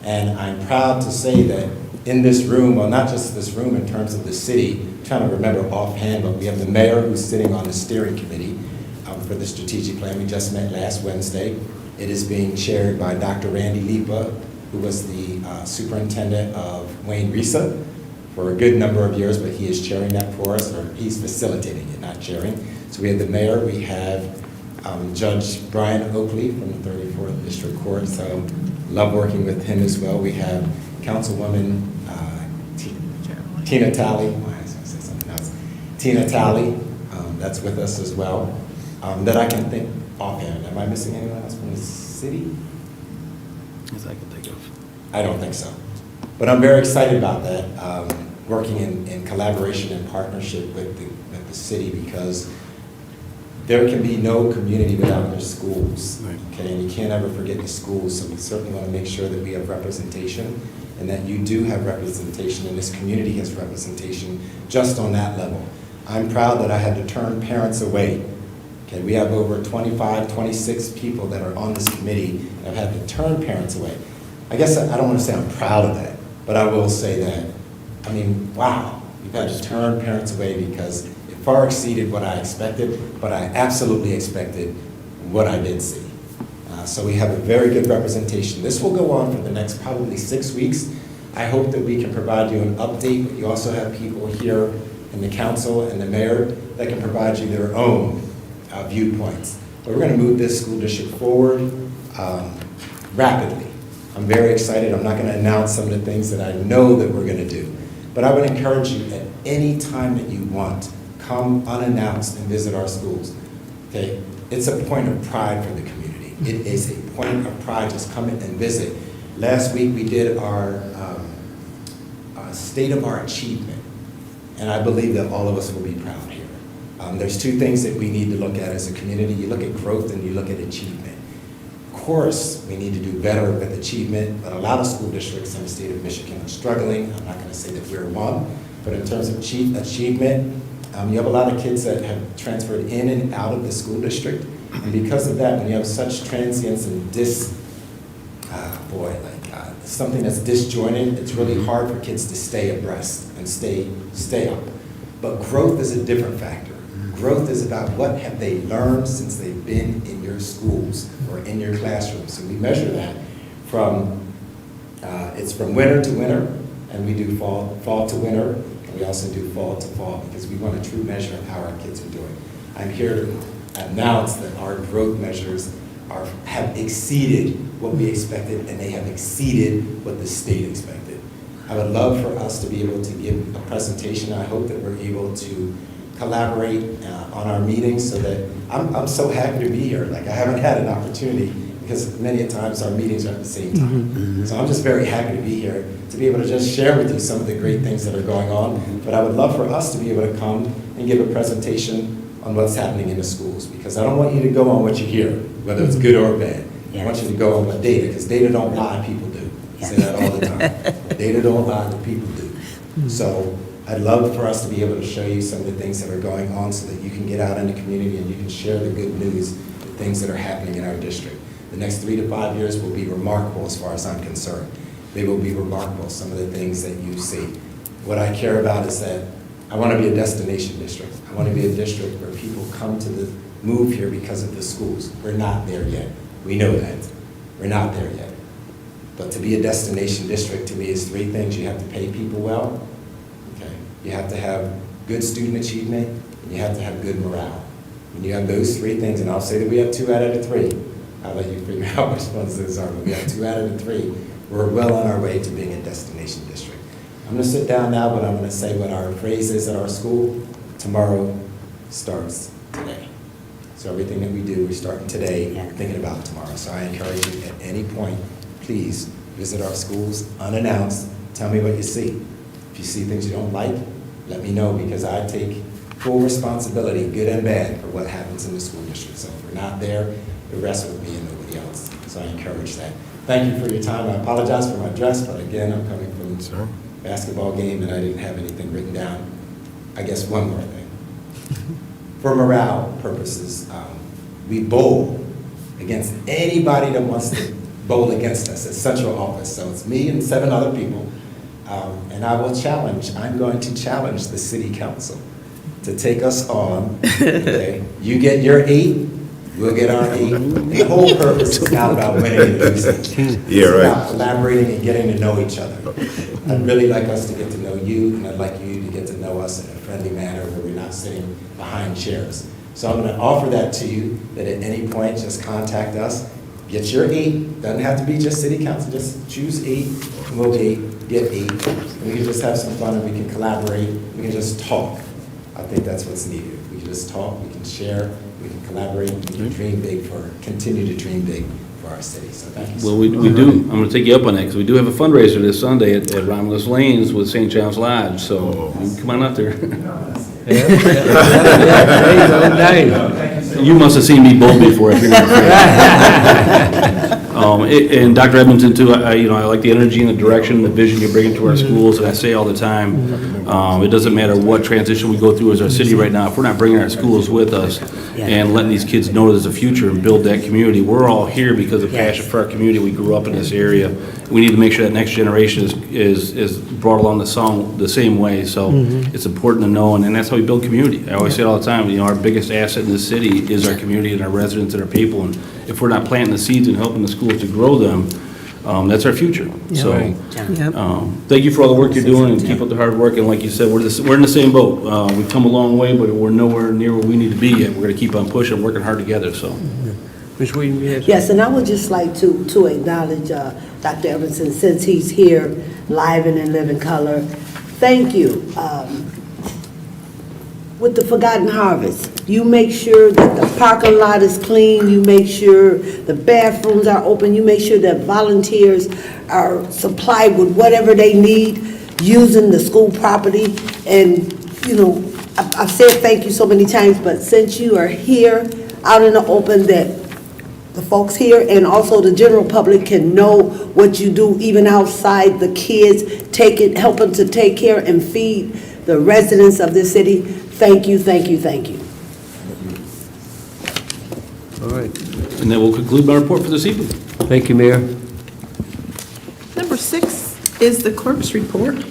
And I'm proud to say that in this room, well, not just this room in terms of the city, I'm trying to remember offhand, but we have the mayor who's sitting on the steering committee for the strategic plan. We just met last Wednesday. It is being chaired by Dr. Randy Lipa, who was the superintendent of Wayne Risa for a good number of years, but he is chairing that for us, or he's facilitating it, not chairing. So we have the mayor, we have Judge Brian Oakley from the 34th District Court, so love working with him as well. We have Councilwoman Tina Talley, why I was going to say something else, Tina Talley, that's with us as well, that I can think offhand. Am I missing anyone else from the city? As I can think of. I don't think so. But I'm very excited about that, working in collaboration and partnership with the city, because there can be no community without their schools, okay? And you can't ever forget the schools, so we certainly want to make sure that we have representation and that you do have representation and this community has representation just on that level. I'm proud that I had to turn parents away. Okay, we have over 25, 26 people that are on this committee that have had to turn parents away. I guess I don't want to say I'm proud of that, but I will say that, I mean, wow, we've had to turn parents away because it far exceeded what I expected, but I absolutely expected what I did see. So we have a very good representation. This will go on for the next probably 6 weeks. I hope that we can provide you an update, but you also have people here in the council and the mayor that can provide you their own viewpoints. But we're going to move this school district forward rapidly. I'm very excited. I'm not going to announce some of the things that I know that we're going to do. But I would encourage you at any time that you want, come unannounced and visit our schools. Okay? It's a point of pride for the community. It is a point of pride. Just come in and visit. Last week we did our state of our achievement, and I believe that all of us will be proud here. There's two things that we need to look at as a community. You look at growth and you look at achievement. Of course, we need to do better with achievement, but a lot of school districts in the state of Michigan are struggling. I'm not going to say that we're one, but in terms of achievement, you have a lot of kids that have transferred in and out of the school district, and because of that, when you have such transience and something that's disjointed, it's really hard for kids to stay abreast and stay up. But growth is a different factor. Growth is about what have they learned since they've been in your schools or in your classrooms. So we measure that from, it's from winter to winter, and we do fall to winter, and we also do fall to fall, because we want a true measure of how our kids are doing. I'm here to announce that our growth measures have exceeded what we expected, and they have exceeded what the state expected. I would love for us to be able to give a presentation. I hope that we're able to collaborate on our meetings, so that I'm so happy to be here. Like, I haven't had an opportunity, because many a times our meetings are at the same time. So I'm just very happy to be here, to be able to just share with you some of the great things that are going on. But I would love for us to be able to come and give a presentation on what's happening in the schools, because I don't want you to go on what you hear, whether it's good or bad. I want you to go on what data, because data don't lie, people do. I say that all the time. Data don't lie, but people do. So I'd love for us to be able to show you some of the things that are going on, so that you can get out in the community and you can share the good news, the things that are happening in our district. The next 3 to 5 years will be remarkable as far as I'm concerned. They will be remarkable, some of the things that you see. What I care about is that I want to be a destination district. I want to be a district where people come to move here because of the schools. We're not there yet. We know that. We're not there yet. But to be a destination district, to me, is 3 things. You have to pay people well. Okay. You have to have good student achievement, and you have to have good morale. When you have those 3 things, and I'll say that we have 2 out of the 3. I'll let you figure out which ones those are, but we have 2 out of the 3. We're well on our way to being a destination district. I'm going to sit down now, but I'm going to say what our phrase is at our school. Tomorrow starts today. So everything that we do, we're starting today, thinking about tomorrow. So I encourage you at any point, please visit our schools unannounced. Tell me what you see. If you see things you don't like, let me know, because I take full responsibility, good and bad, for what happens in the school district. So if we're not there, the rest will be and nobody else. So I encourage that. Thank you for your time. I apologize for my dress, but again, I'm coming from a basketball game and I didn't have anything written down. I guess one more thing. For morale purposes, we bowl against anybody that wants to bowl against us at central office. So it's me and 7 other people. And I will challenge, I'm going to challenge the city council to take us on. Okay? You get your 8, we'll get our 8. The whole purpose is not about winning and losing. Yeah, right. It's about collaborating and getting to know each other. I'd really like us to get to know you, and I'd like you to get to know us in a friendly manner where we're not sitting behind chairs. So I'm going to offer that to you, that at any point, just contact us. Get your 8. Doesn't have to be just city council. Just choose 8, and we'll get 8. And we can just have some fun, and we can collaborate. We can just talk. I think that's what's needed. We can just talk, we can share, we can collaborate, we can dream big continue to dream big for our city. So thank you. Well, we do, I'm going to take you up on that, because we do have a fundraiser this Sunday at Romulus Lanes with St. John's Lodge, so you can come on out there. You must have seen me bowl before, if you're not afraid. And Dr. Edmondson, too, I like the energy and the direction, the vision you're bringing to our schools, and I say all the time, it doesn't matter what transition we go through as our city right now, if we're not bringing our schools with us and letting these kids know there's a future and build that community. We're all here because of passion for our community. We grew up in this area. We need to make sure that next generation is brought along the same way, so it's important to know, and that's how we build community. I always say it all the time, our biggest asset in this city is our community and our residents and our people, and if we're not planting the seeds and helping the schools to grow them, that's our future. So, thank you for all the work you're doing, and keep up the hard work, and like you said, we're in the same boat. We've come a long way, but we're nowhere near where we need to be yet. We're going to keep on pushing, working hard together, so. Ms. Williams, you had Yes, and I would just like to acknowledge Dr. Evanson, since he's here live and in living color. Thank you. With the Forgotten Harvest, you make sure that the parking lot is clean, you make sure the bathrooms are open, you make sure that volunteers are supplied with whatever they need using the school property. And, I've said thank you so many times, but since you are here out in the open, that the folks here and also the general public can know what you do, even outside the kids, helping to take care and feed the residents of this city. Thank you, thank you, thank you. all right. And that will conclude my report for this evening. Thank you, Mayor. Number 6 is the clerk's report,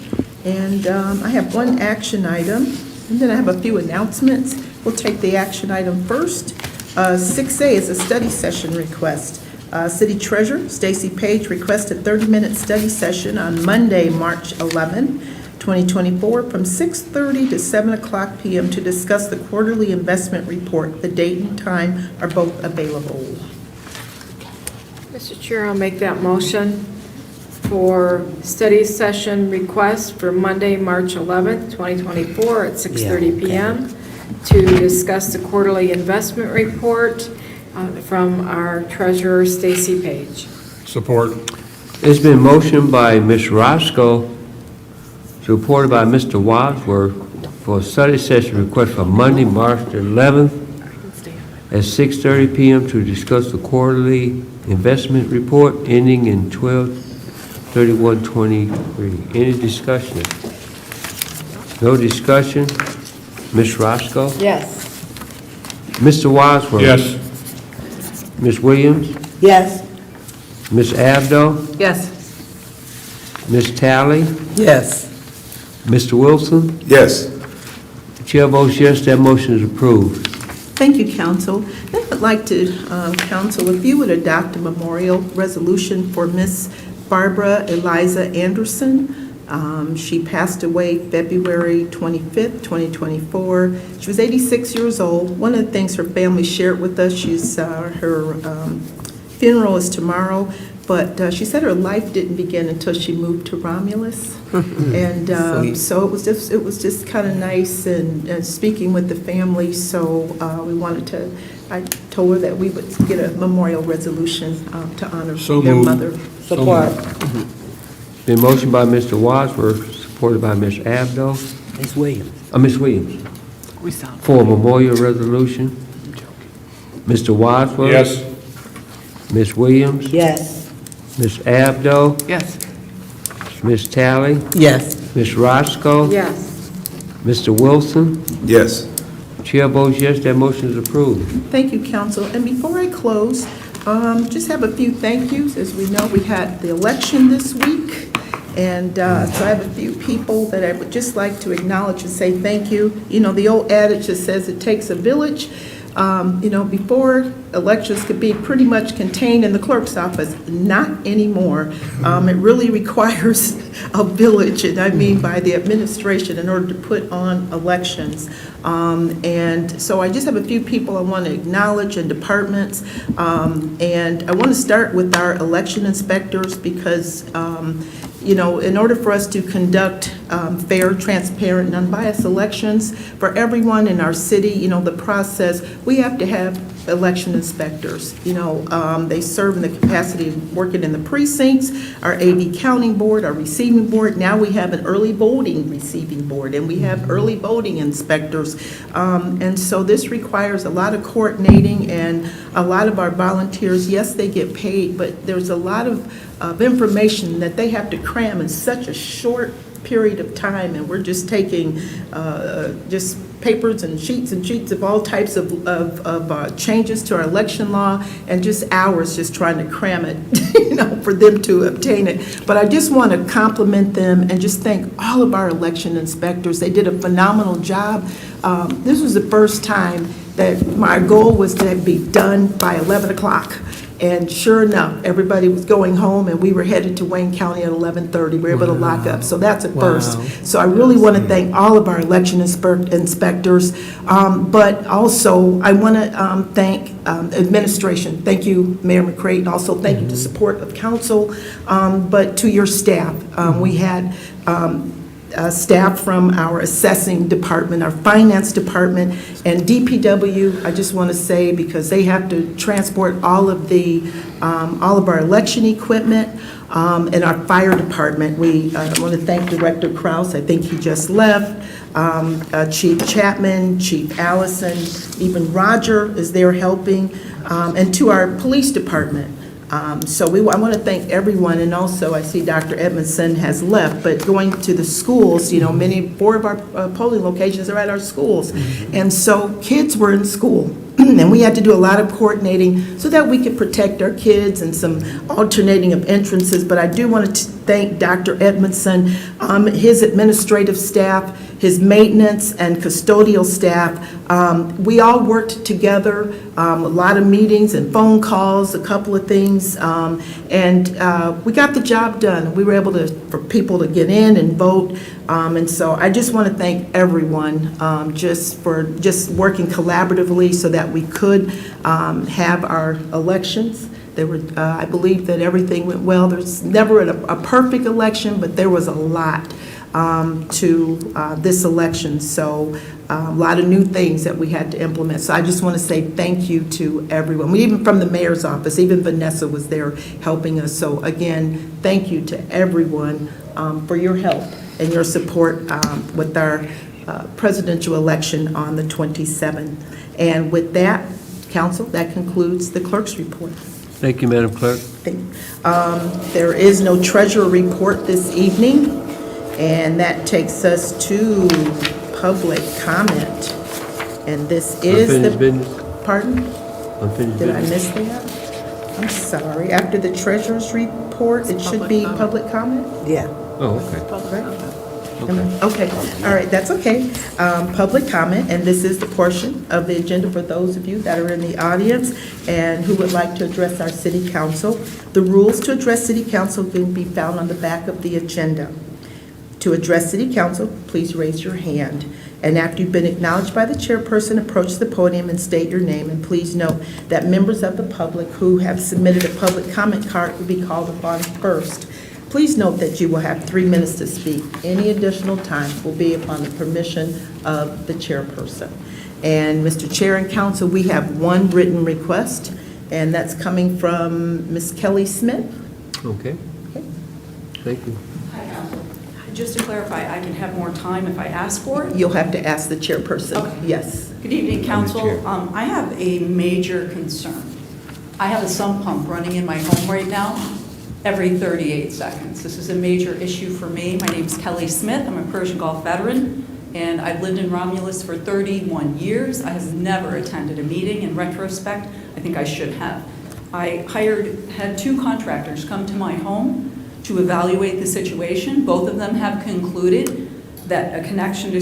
and I have one action item, and then I have a few announcements. We'll take the action item first. 6A is a study session request. City Treasurer Stacy Page requested a 30-minute study session on Monday, March 11, 2024, from 6:30 to 7 o'clock p.m. to discuss the quarterly investment report. The date and time are both available. Mr. Chair, I'll make that motion for study session request for Monday, March 11th, 2024 at 6:30 p.m. to discuss the quarterly investment report from our treasurer, Stacy Page. Support. It's been motioned by Ms. Roscoe, supported by Mr. Wadsworth, for a study session request for Monday, March 11th at 6:30 p.m. to discuss the quarterly investment report ending in 12/31/23. Any discussion? No discussion? Ms. Roscoe? Yes. Mr. Wadsworth? Yes. Ms. Williams? Yes. Ms. Abdo? Yes. Ms. Talley? Yes. Mr. Wilson? Yes. The chair votes yes, that motion is approved. Thank you, Council. Then I'd like to, Council, if you would adopt a memorial resolution for Miss Barbara Eliza Anderson. She passed away February 25th, 2024. She was 86 years old. One of the things her family shared with us, her funeral is tomorrow, but she said her life didn't begin until she moved to Romulus. And so it was just kind of nice and speaking with the family, so we wanted to I told her that we would get a memorial resolution to honor So their moved. mother. So moved. Been motion by Mr. Wadsworth, supported by Ms. Abdo. Ms. Williams. Ms. Williams. For a memorial resolution. Mr. Wadsworth. Yes. Ms. Williams. Yes. Ms. Abdo. Yes. Ms. Talley. Yes. Ms. Roscoe. Yes. Mr. Wilson. Yes. Chair votes yes, that motion is approved. Thank you, council. And before I close, just have a few thank yous. As we know, we had the election this week. And so I have a few people that I would just like to acknowledge and say thank you. You know, the old adage that says it takes a village. You know, before elections could be pretty much contained in the clerk's office, not anymore. It really requires a village, and I mean by the administration, in order to put on elections. And so I just have a few people I want to acknowledge and departments. And I want to start with our election inspectors because you know, in order for us to conduct fair, transparent, and unbiased elections for everyone in our city, you know, the process, we have to have election inspectors. You know, they serve in the capacity of working in the precincts, our AV counting board, our receiving board. Now we have an early voting receiving board, and we have early voting inspectors. And so this requires a lot of coordinating, and a lot of our volunteers, yes, they get paid, but there's a lot of information that they have to cram in such a short period of time, and we're just taking just papers and sheets of all types of changes to our election law, and just hours just trying to cram it, you know, for them to obtain it. But I just want to compliment them and just thank all of our election inspectors. They did a phenomenal job. This was the first time that my goal was to be done by 11 o'clock. And sure enough, everybody was going home, and we were headed to Wayne County at 11:30. We were able to lock up, so that's a first. So I really want to thank all of our election inspectors, but also I want to thank administration. Thank you, Mayor McCray, and also thank you to support of council, but to your staff. We had staff from our assessing department, our finance department, and DPW. I just want to say, because they have to transport all of our election equipment, and our fire department. We want to thank Director Kraus. I think he just left. Chief Chapman, Chief Allison, even Roger is there helping, and to our police department. So I want to thank everyone, and also I see Dr. Edmondson has left, but going to the schools, you know, 4 of our polling locations are at our schools. And so kids were in school, and we had to do a lot of coordinating so that we could protect our kids and some alternating of entrances. But I do want to thank Dr. Edmondson, his administrative staff, his maintenance and custodial staff. We all worked together, a lot of meetings and phone calls, a couple of things, and we got the job done. We were able for people to get in and vote, and so I just want to thank everyone just for working collaboratively so that we could have our elections. There were, I believe that everything went well. There's never a perfect election, but there was a lot to this election. So a lot of new things that we had to implement. So I just want to say thank you to everyone. Even from the mayor's office, even Vanessa was there helping us. So again, thank you to everyone for your help and your support with our presidential election on the 27th. And with that, council, that concludes the clerk's report. Thank you, Madam Clerk. There is no treasurer report this evening, and that takes us to public comment. And this is Unfinished business. Pardon? Unfinished Did I business. miss that? I'm sorry. After the treasurer's report, it should be public comment? Yeah. Oh, okay. Okay, all right, that's okay. Public comment, and this is the portion of the agenda for those of you that are in the audience and who would like to address our city council. The rules to address city council can be found on the back of the agenda. To address city council, please raise your hand. And after you've been acknowledged by the chairperson, approach the podium and state your name. And please note that members of the public who have submitted a public comment card will be called upon first. Please note that you will have 3 minutes to speak. Any additional time will be upon the permission of the chairperson. And Mr. Chair and Council, we have one written request, and that's coming from Ms. Kelly Smith. Okay. Thank you. Just to clarify, I can have more time if I ask for it? You'll have to ask the chairperson. Okay. Yes. Good evening, council. Chair. I have a major concern. I have a sump pump running in my home right now every 38 seconds. This is a major issue for me. My name is Kelly Smith. I'm a Persian Gulf veteran, and I've lived in Romulus for 31 years. I have never attended a meeting. In retrospect, I think I should have. I had 2 contractors come to my home to evaluate the situation. Both of them have concluded that a connection to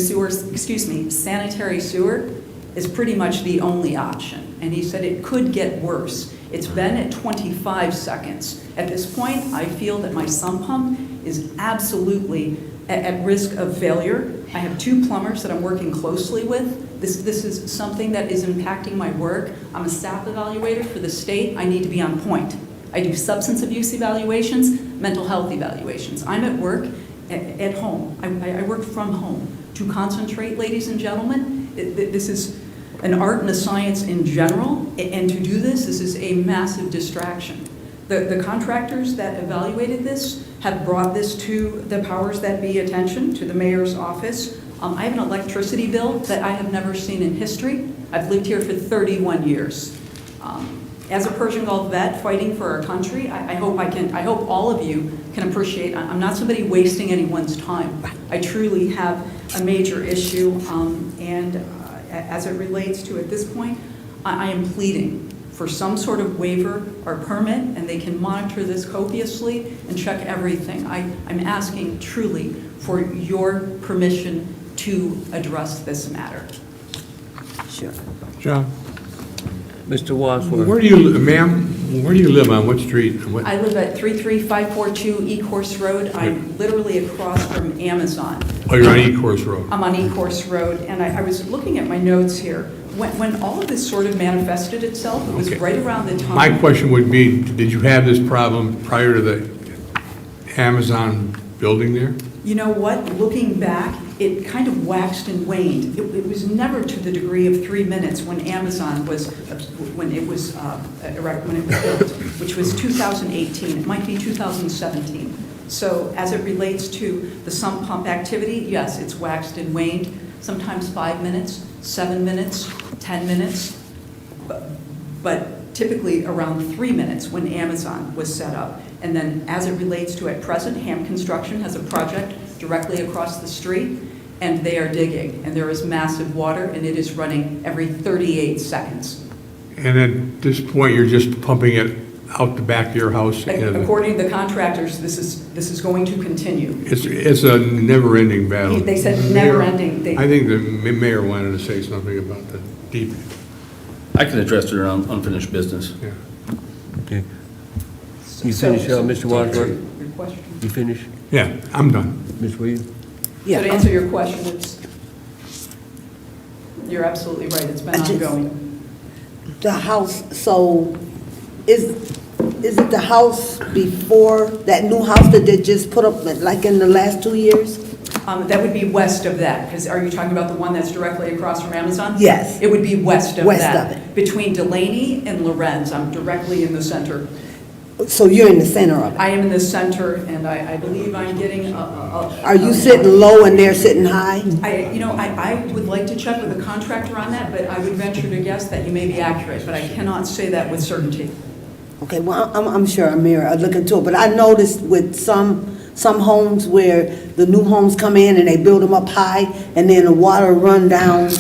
sanitary sewer is pretty much the only option. And he said it could get worse. It's been at 25 seconds. At this point, I feel that my sump pump is absolutely at risk of failure. I have 2 plumbers that I'm working closely with. This is something that is impacting my work. I'm a staff evaluator for the state. I need to be on point. I do substance abuse evaluations, mental health evaluations. I'm at work, at home. I work from home. To concentrate, ladies and gentlemen, this is an art and a science in general, and to do this is a massive distraction. The contractors that evaluated this have brought this to the powers that be attention, to the mayor's office. I have an electricity bill that I have never seen in history. I've lived here for 31 years. As a Persian Gulf vet fighting for our country, I hope all of you can appreciate, I'm not somebody wasting anyone's time. I truly have a major issue, and as it relates to at this point, I am pleading for some sort of waiver or permit, and they can monitor this copiously and check everything. I'm asking truly for your permission to address this matter. Sure. John, Mr. Wadsworth. ma'am, where do you live, on what street? What- I live at 33542 E-Course Road. I'm literally across from Amazon. Oh, you're on E-Course Road. I'm on E-Course Road, and I was looking at my notes here. When all of this sort of manifested itself, it was Okay. right around the time. My question would be, did you have this problem prior to the Amazon building there? You know what? Looking back, it kind of waxed and waned. It was never to the degree of 3 minutes when Amazon was, when it was built, which was 2018. It might be 2017. So as it relates to the sump pump activity, yes, it's waxed and waned. Sometimes 5 minutes, 7 minutes, 10 minutes, but typically around 3 minutes when Amazon was set up. And then as it relates to at present, Ham Construction has a project directly across the street, and they are digging, and there is massive water, and it is running every 38 seconds. And at this point, you're just pumping it out the back of your house? According to the contractors, this is going to continue. It's a never-ending battle. They said never-ending. I think the mayor wanted to say something about the deep. I can address their unfinished business. Yeah. Okay. You finished, Mr. Wadsworth? Your question. You finished? Yeah, I'm done. Ms. Williams? So to answer your question, you're absolutely right, it's been ongoing. The house, so is it the house before, that new house that they just put up, like in the last 2 years? That would be west of that, because are you talking about the one that's directly across from Amazon? Yes. It would be west of West that. of it. Between Delaney and Lorenz, I'm directly in the center. So you're in the center of it? I am in the center, and I believe I'm getting Are you sitting low and they're sitting high? I would like to check with the contractor on that, but I would venture to guess that you may be accurate, but I cannot say that with certainty. Okay, well, I'm sure Amir, I'll look into it, but I noticed with some homes where the new homes come in and they build them up high, and then the water run down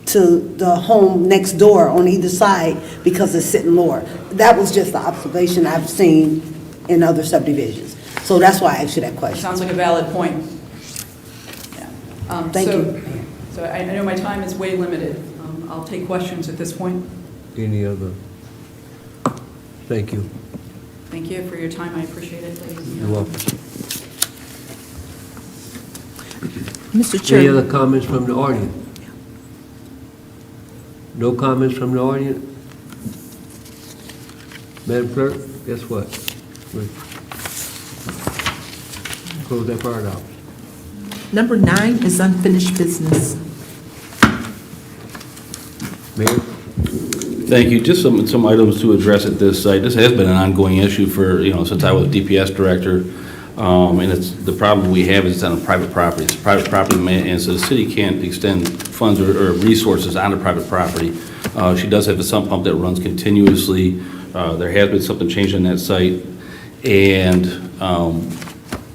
to the home next door on either side because it's sitting lower. That was just the observation I've seen in other subdivisions. So that's why I asked you that question. Sounds like a valid point. Yeah. Thank you. So I know my time is way limited. I'll take questions at this point. Any other? Thank you. Thank you for your time. I appreciate it, ladies and You're gentlemen. welcome. Mr. Chair. Any other comments from the audience? No comments from the audience? Madam Clerk, guess what? We'll close that part out. Number 9 is unfinished business. Mayor? Thank you. Just some items to address at this site. This has been an ongoing issue for, since I was DPS director. And it's, the problem we have is it's on a private property. It's private property, and so the city can't extend funds or resources onto private property. She does have a sump pump that runs continuously. There has been something changed on that site, and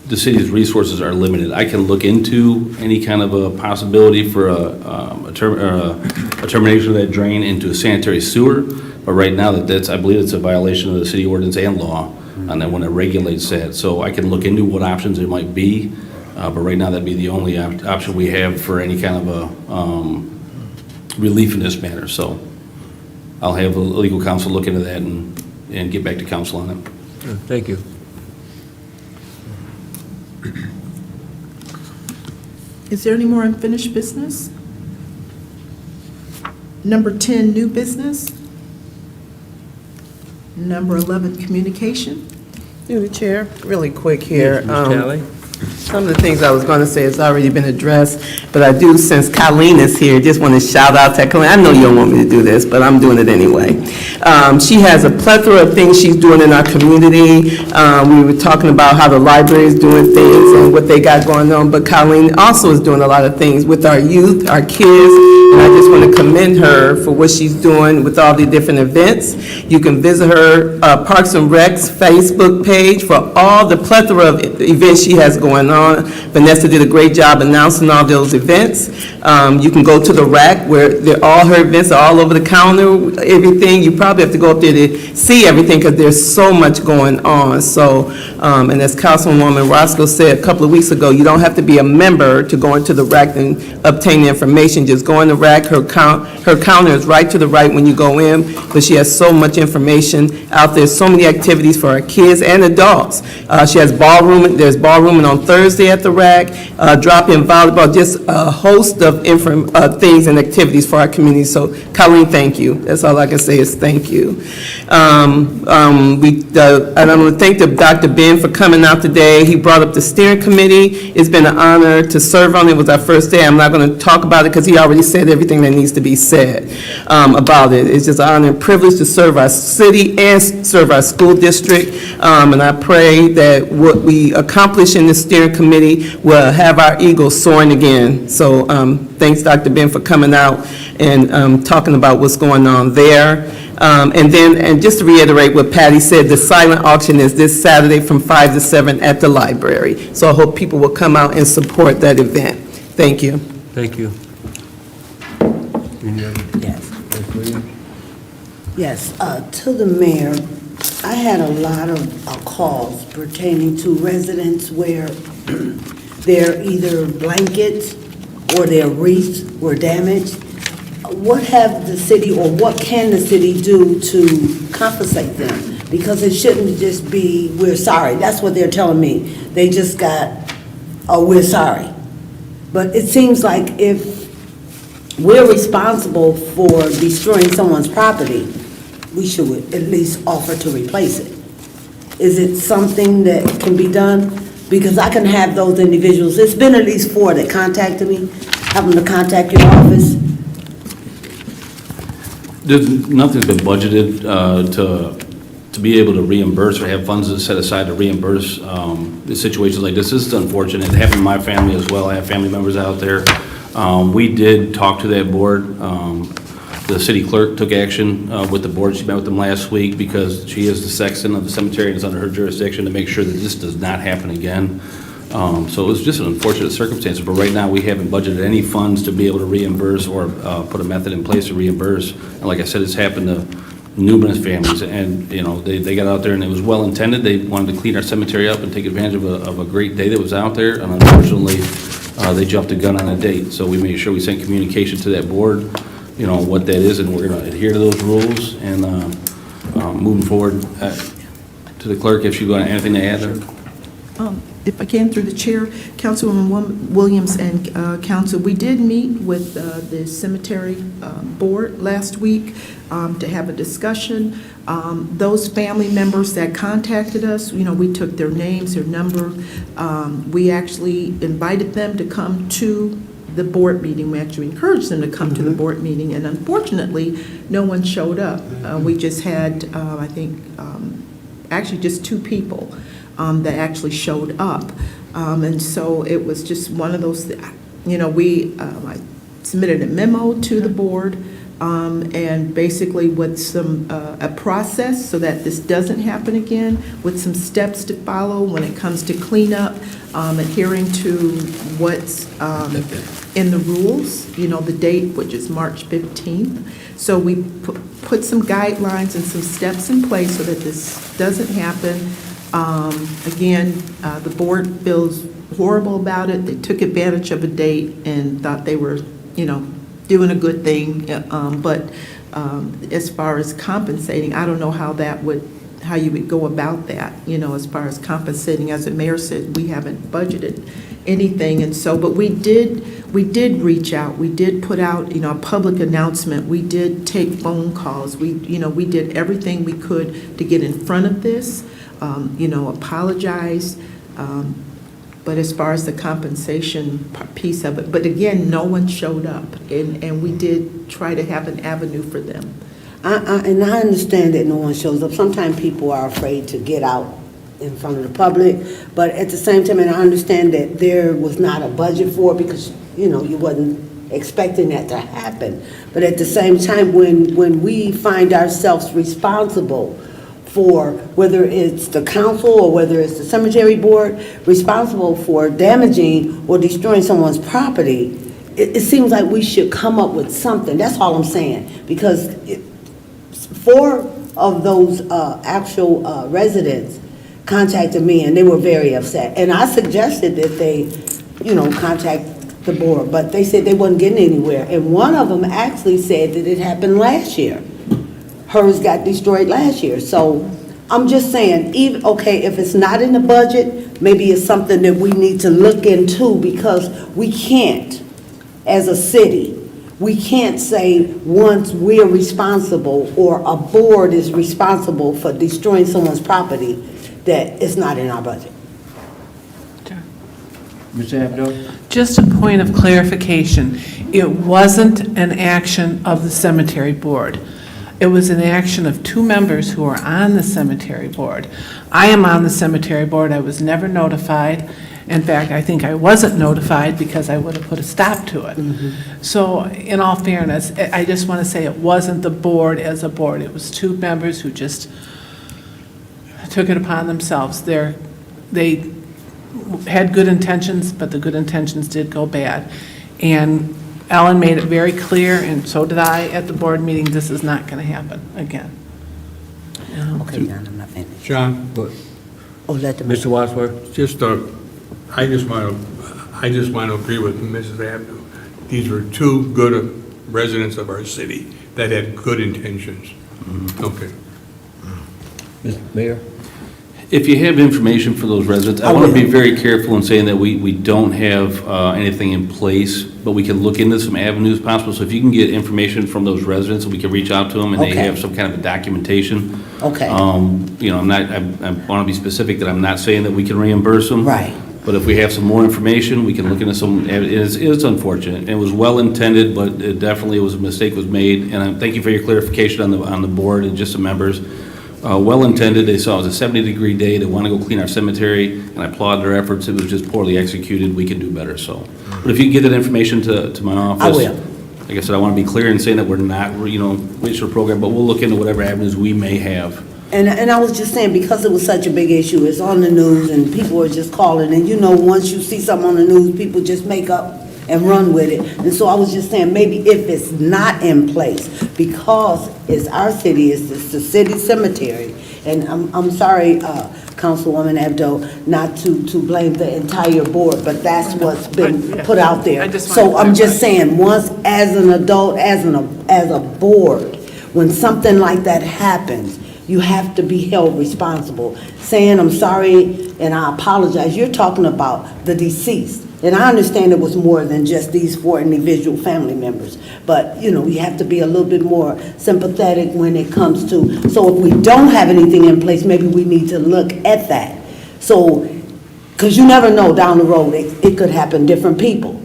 the city's resources are limited. I can look into any kind of a possibility for a termination of that drain into a sanitary sewer, but right now I believe it's a violation of the city ordinance and law, and then when it regulates that. So I can look into what options there might be, but right now that'd be the only option we have for any kind of a relief in this matter. So I'll have a legal counsel look into that and get back to council on it. Thank you. Is there any more unfinished business? Number 10, new business. Number 11, communication. Through the chair, really quick here. Yes, Ms. Talley? Some of the things I was going to say has already been addressed, but I do, since Colleen is here, just want to shout out to Colleen. I know you don't want me to do this, but I'm doing it anyway. She has a plethora of things she's doing in our community. We were talking about how the library is doing things and what they got going on, but Colleen also is doing a lot of things with our youth, our kids, and I just want to commend her for what she's doing with all the different events. You can visit her Parks and Rec's Facebook page for all the plethora of events she has going on. Vanessa did a great job announcing all those events. You can go to the rack where all her events are all over the counter, everything. You probably have to go up there to see everything because there's so much going on. So, and as Councilwoman Roscoe said a couple of weeks ago, you don't have to be a member to go into the rack and obtain the information. Just go in the rack. Her counter is right to the right when you go in, but she has so much information out there, so many activities for our kids and adults. She has ballroom. There's ballrooming on Thursday at the rack, drop-in volleyball, just a host of things and activities for our community. So, Colleen, thank you. That's all I can say is thank you. And I'm going to thank Dr. Ben for coming out today. He brought up the steering committee. It's been an honor to serve on it. It was our first day. I'm not going to talk about it because he already said everything that needs to be said about it. It's just an honor and privilege to serve our city and serve our school district. And I pray that what we accomplish in this steering committee will have our eagles soaring again. So thanks, Dr. Ben, for coming out and talking about what's going on there. And just to reiterate what Patty said, the silent auction is this Saturday from 5 to 7 at the library. So I hope people will come out and support that event. Thank you. Thank you. Yes. Yes, to the mayor, I had a lot of calls pertaining to residents where their either blankets or their wreaths were damaged. What have the city, or what can the city do to compensate them? Because it shouldn't just be, we're sorry. That's what they're telling me. They just got, oh, we're sorry. But it seems like if we're responsible for destroying someone's property, we should at least offer to replace it. Is it something that can be done? Because I can have those individuals, it's been at least 4 that contacted me, have them to contact your office. Nothing's been budgeted to be able to reimburse or have funds set aside to reimburse the situations like this. This is unfortunate. It happened to my family as well. I have family members out there. We did talk to that board. The city clerk took action with the board. She met with them last week because she is the sexton of the cemetery and it's under her jurisdiction to make sure that this does not happen again. So it was just an unfortunate circumstance, but right now we haven't budgeted any funds to be able to reimburse or put a method in place to reimburse. And like I said, it's happened to numerous families, and they got out there and it was well intended. They wanted to clean our cemetery up and take advantage of a great day that was out there, and unfortunately they jumped the gun on a date. So we made sure we sent communication to that board, what that is, and we're going to adhere to those rules and moving forward. To the clerk, if she's got anything to add there. If I can, through the chair, Councilwoman Williams and council, we did meet with the cemetery board last week to have a discussion. Those family members that contacted us, we took their names, their number. We actually invited them to come to the board meeting. We actually encouraged them to come to the board meeting, and unfortunately, no one showed up. We just had, I think, actually just 2 people that actually showed up. And so it was just one of those, I submitted a memo to the board, and basically with a process so that this doesn't happen again, with some steps to follow when it comes to cleanup, adhering to what's in the rules, the date, which is March 15th. So we put some guidelines and some steps in place so that this doesn't happen. Again, the board feels horrible about it. They took advantage of a date and thought they were, doing a good thing. But as far as compensating, I don't know how you would go about that, as far as compensating. As the mayor said, we haven't budgeted anything. And so, but we did reach out. We did put out, a public announcement. We did take phone calls. We did everything we could to get in front of this, apologize. But as far as the compensation piece of it, but again, no one showed up, and we did try to have an avenue for them. And I understand that no one shows up. Sometimes people are afraid to get out in front of the public, but at the same time, and I understand that there was not a budget for it because, you wasn't expecting that to happen. But at the same time, when we find ourselves responsible for, whether it's the council or whether it's the cemetery board, responsible for damaging or destroying someone's property, it seems like we should come up with something. That's all I'm saying. Because 4 of those actual residents contacted me, and they were very upset. And I suggested that they, contact the board, but they said they wasn't getting anywhere. And one of them actually said that it happened last year. Hers got destroyed last year. So I'm just saying, if it's not in the budget, maybe it's something that we need to look into, because we can't, as a city, we can't say once we're responsible or a board is responsible for destroying someone's property that it's not in our budget. Ms. Abdo? Just a point of clarification. It wasn't an action of the cemetery board. It was an action of 2 members who are on the cemetery board. I am on the cemetery board. I was never notified. In fact, I think I wasn't notified because I would have put a stop to it. So in all fairness, I just want to say it wasn't the board as a board. It was 2 members who just took it upon themselves. They had good intentions, but the good intentions did go bad. And Ellen made it very clear, and so did I at the board meeting, this is not going to happen again. Okay, John, I'm not finished. John? Let them. Mr. Wadsworth? I just want to agree with Mrs. Abdu. These were 2 good residents of our city that had good intentions. Okay. Mr. Mayor? If you have information for those residents, I want to be very careful in saying that we don't have anything in place, but we can look into some avenues possible. So if you can get information from those residents, we can reach out to them and they have some kind of a documentation. Okay. I want to be specific that I'm not saying that we can reimburse them. Right. But if we have some more information, we can look into some, it's unfortunate. It was well intended, but it definitely was a mistake was made. And thank you for your clarification on the board and just the members. Well intended, they saw it was a 70-degree day, they want to go clean our cemetery, and I applaud their efforts. It was just poorly executed. We can do better, so. But if you can get that information to my office. I will. Like I said, I want to be clear in saying that we're not, reaching a program, but we'll look into whatever avenues we may have. And I was just saying, because it was such a big issue, it's on the news and people were just calling, and once you see something on the news, people just make up and run with it. And so I was just saying, maybe if it's not in place, because it's our city, it's the city cemetery, and I'm sorry, Councilwoman Abdo, not to blame the entire board, but that's what's been put out there. So I'm just saying, once as an adult, as a board, when something like that happens, you have to be held responsible. Saying I'm sorry and I apologize, you're talking about the deceased. And I understand it was more than just these 4 individual family members. But, we have to be a little bit more sympathetic when it comes to, so if we don't have anything in place, maybe we need to look at that. So, because you never know down the road, it could happen different people.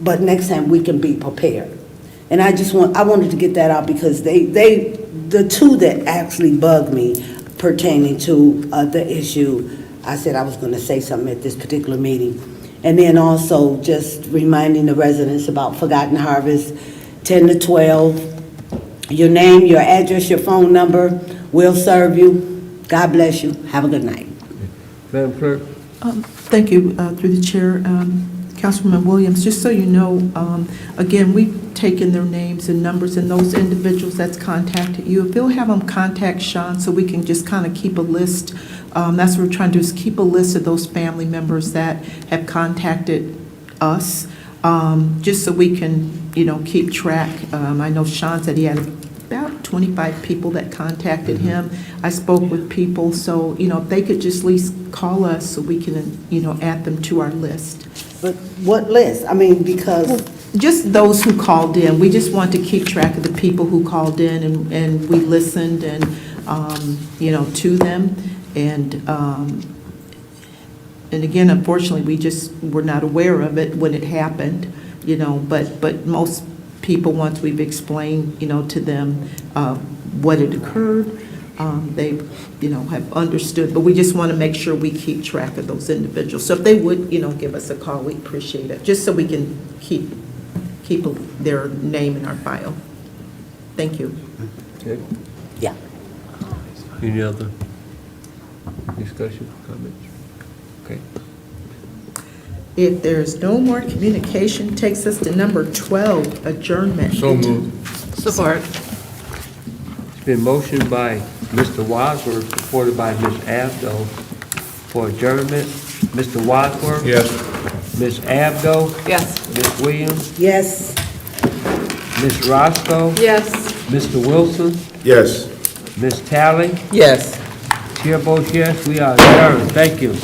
but next time we can be prepared. And I wanted to get that out because the two that actually bugged me pertaining to the issue, I said I was going to say something at this particular meeting. And then also just reminding the residents about Forgotten Harvest, 10 to 12. Your name, your address, your phone number will serve you. God bless you. Have a good night. Madam Clerk? Thank you, through the chair. Councilwoman Williams, just so you know, again, we've taken their names and numbers, and those individuals that's contacted you, if they'll have them contact Sean so we can just kind of keep a list. That's what we're trying to do, is keep a list of those family members that have contacted us, just so we can, keep track. I know Sean said he had about 25 people that contacted him. I spoke with people, so, if they could just at least call us so we can, add them to our list. But what list? I mean, because... Just those who called in. We just want to keep track of the people who called in, and we listened and, to them. And again, unfortunately, we just were not aware of it when it happened, but most people, once we've explained, to them what had occurred, they, have understood. But we just want to make sure we keep track of those individuals. So if they would, give us a call, we'd appreciate it, just so we can keep their name in our file. Thank you. Okay. Yeah. Any other discussion, comments? Okay. If there's no more communication, takes us to number 12, adjournment. So moved. Support. It's been motioned by Mr. Wadsworth, supported by Ms. Abdo, for adjournment. Mr. Wadsworth? Yes. Ms. Abdo? Yes. Ms. Williams? Yes. Ms. Roscoe? Yes. Mr. Wilson? Yes. Ms. Talley? Yes. Chair votes yes, we are adjourned. Thank you.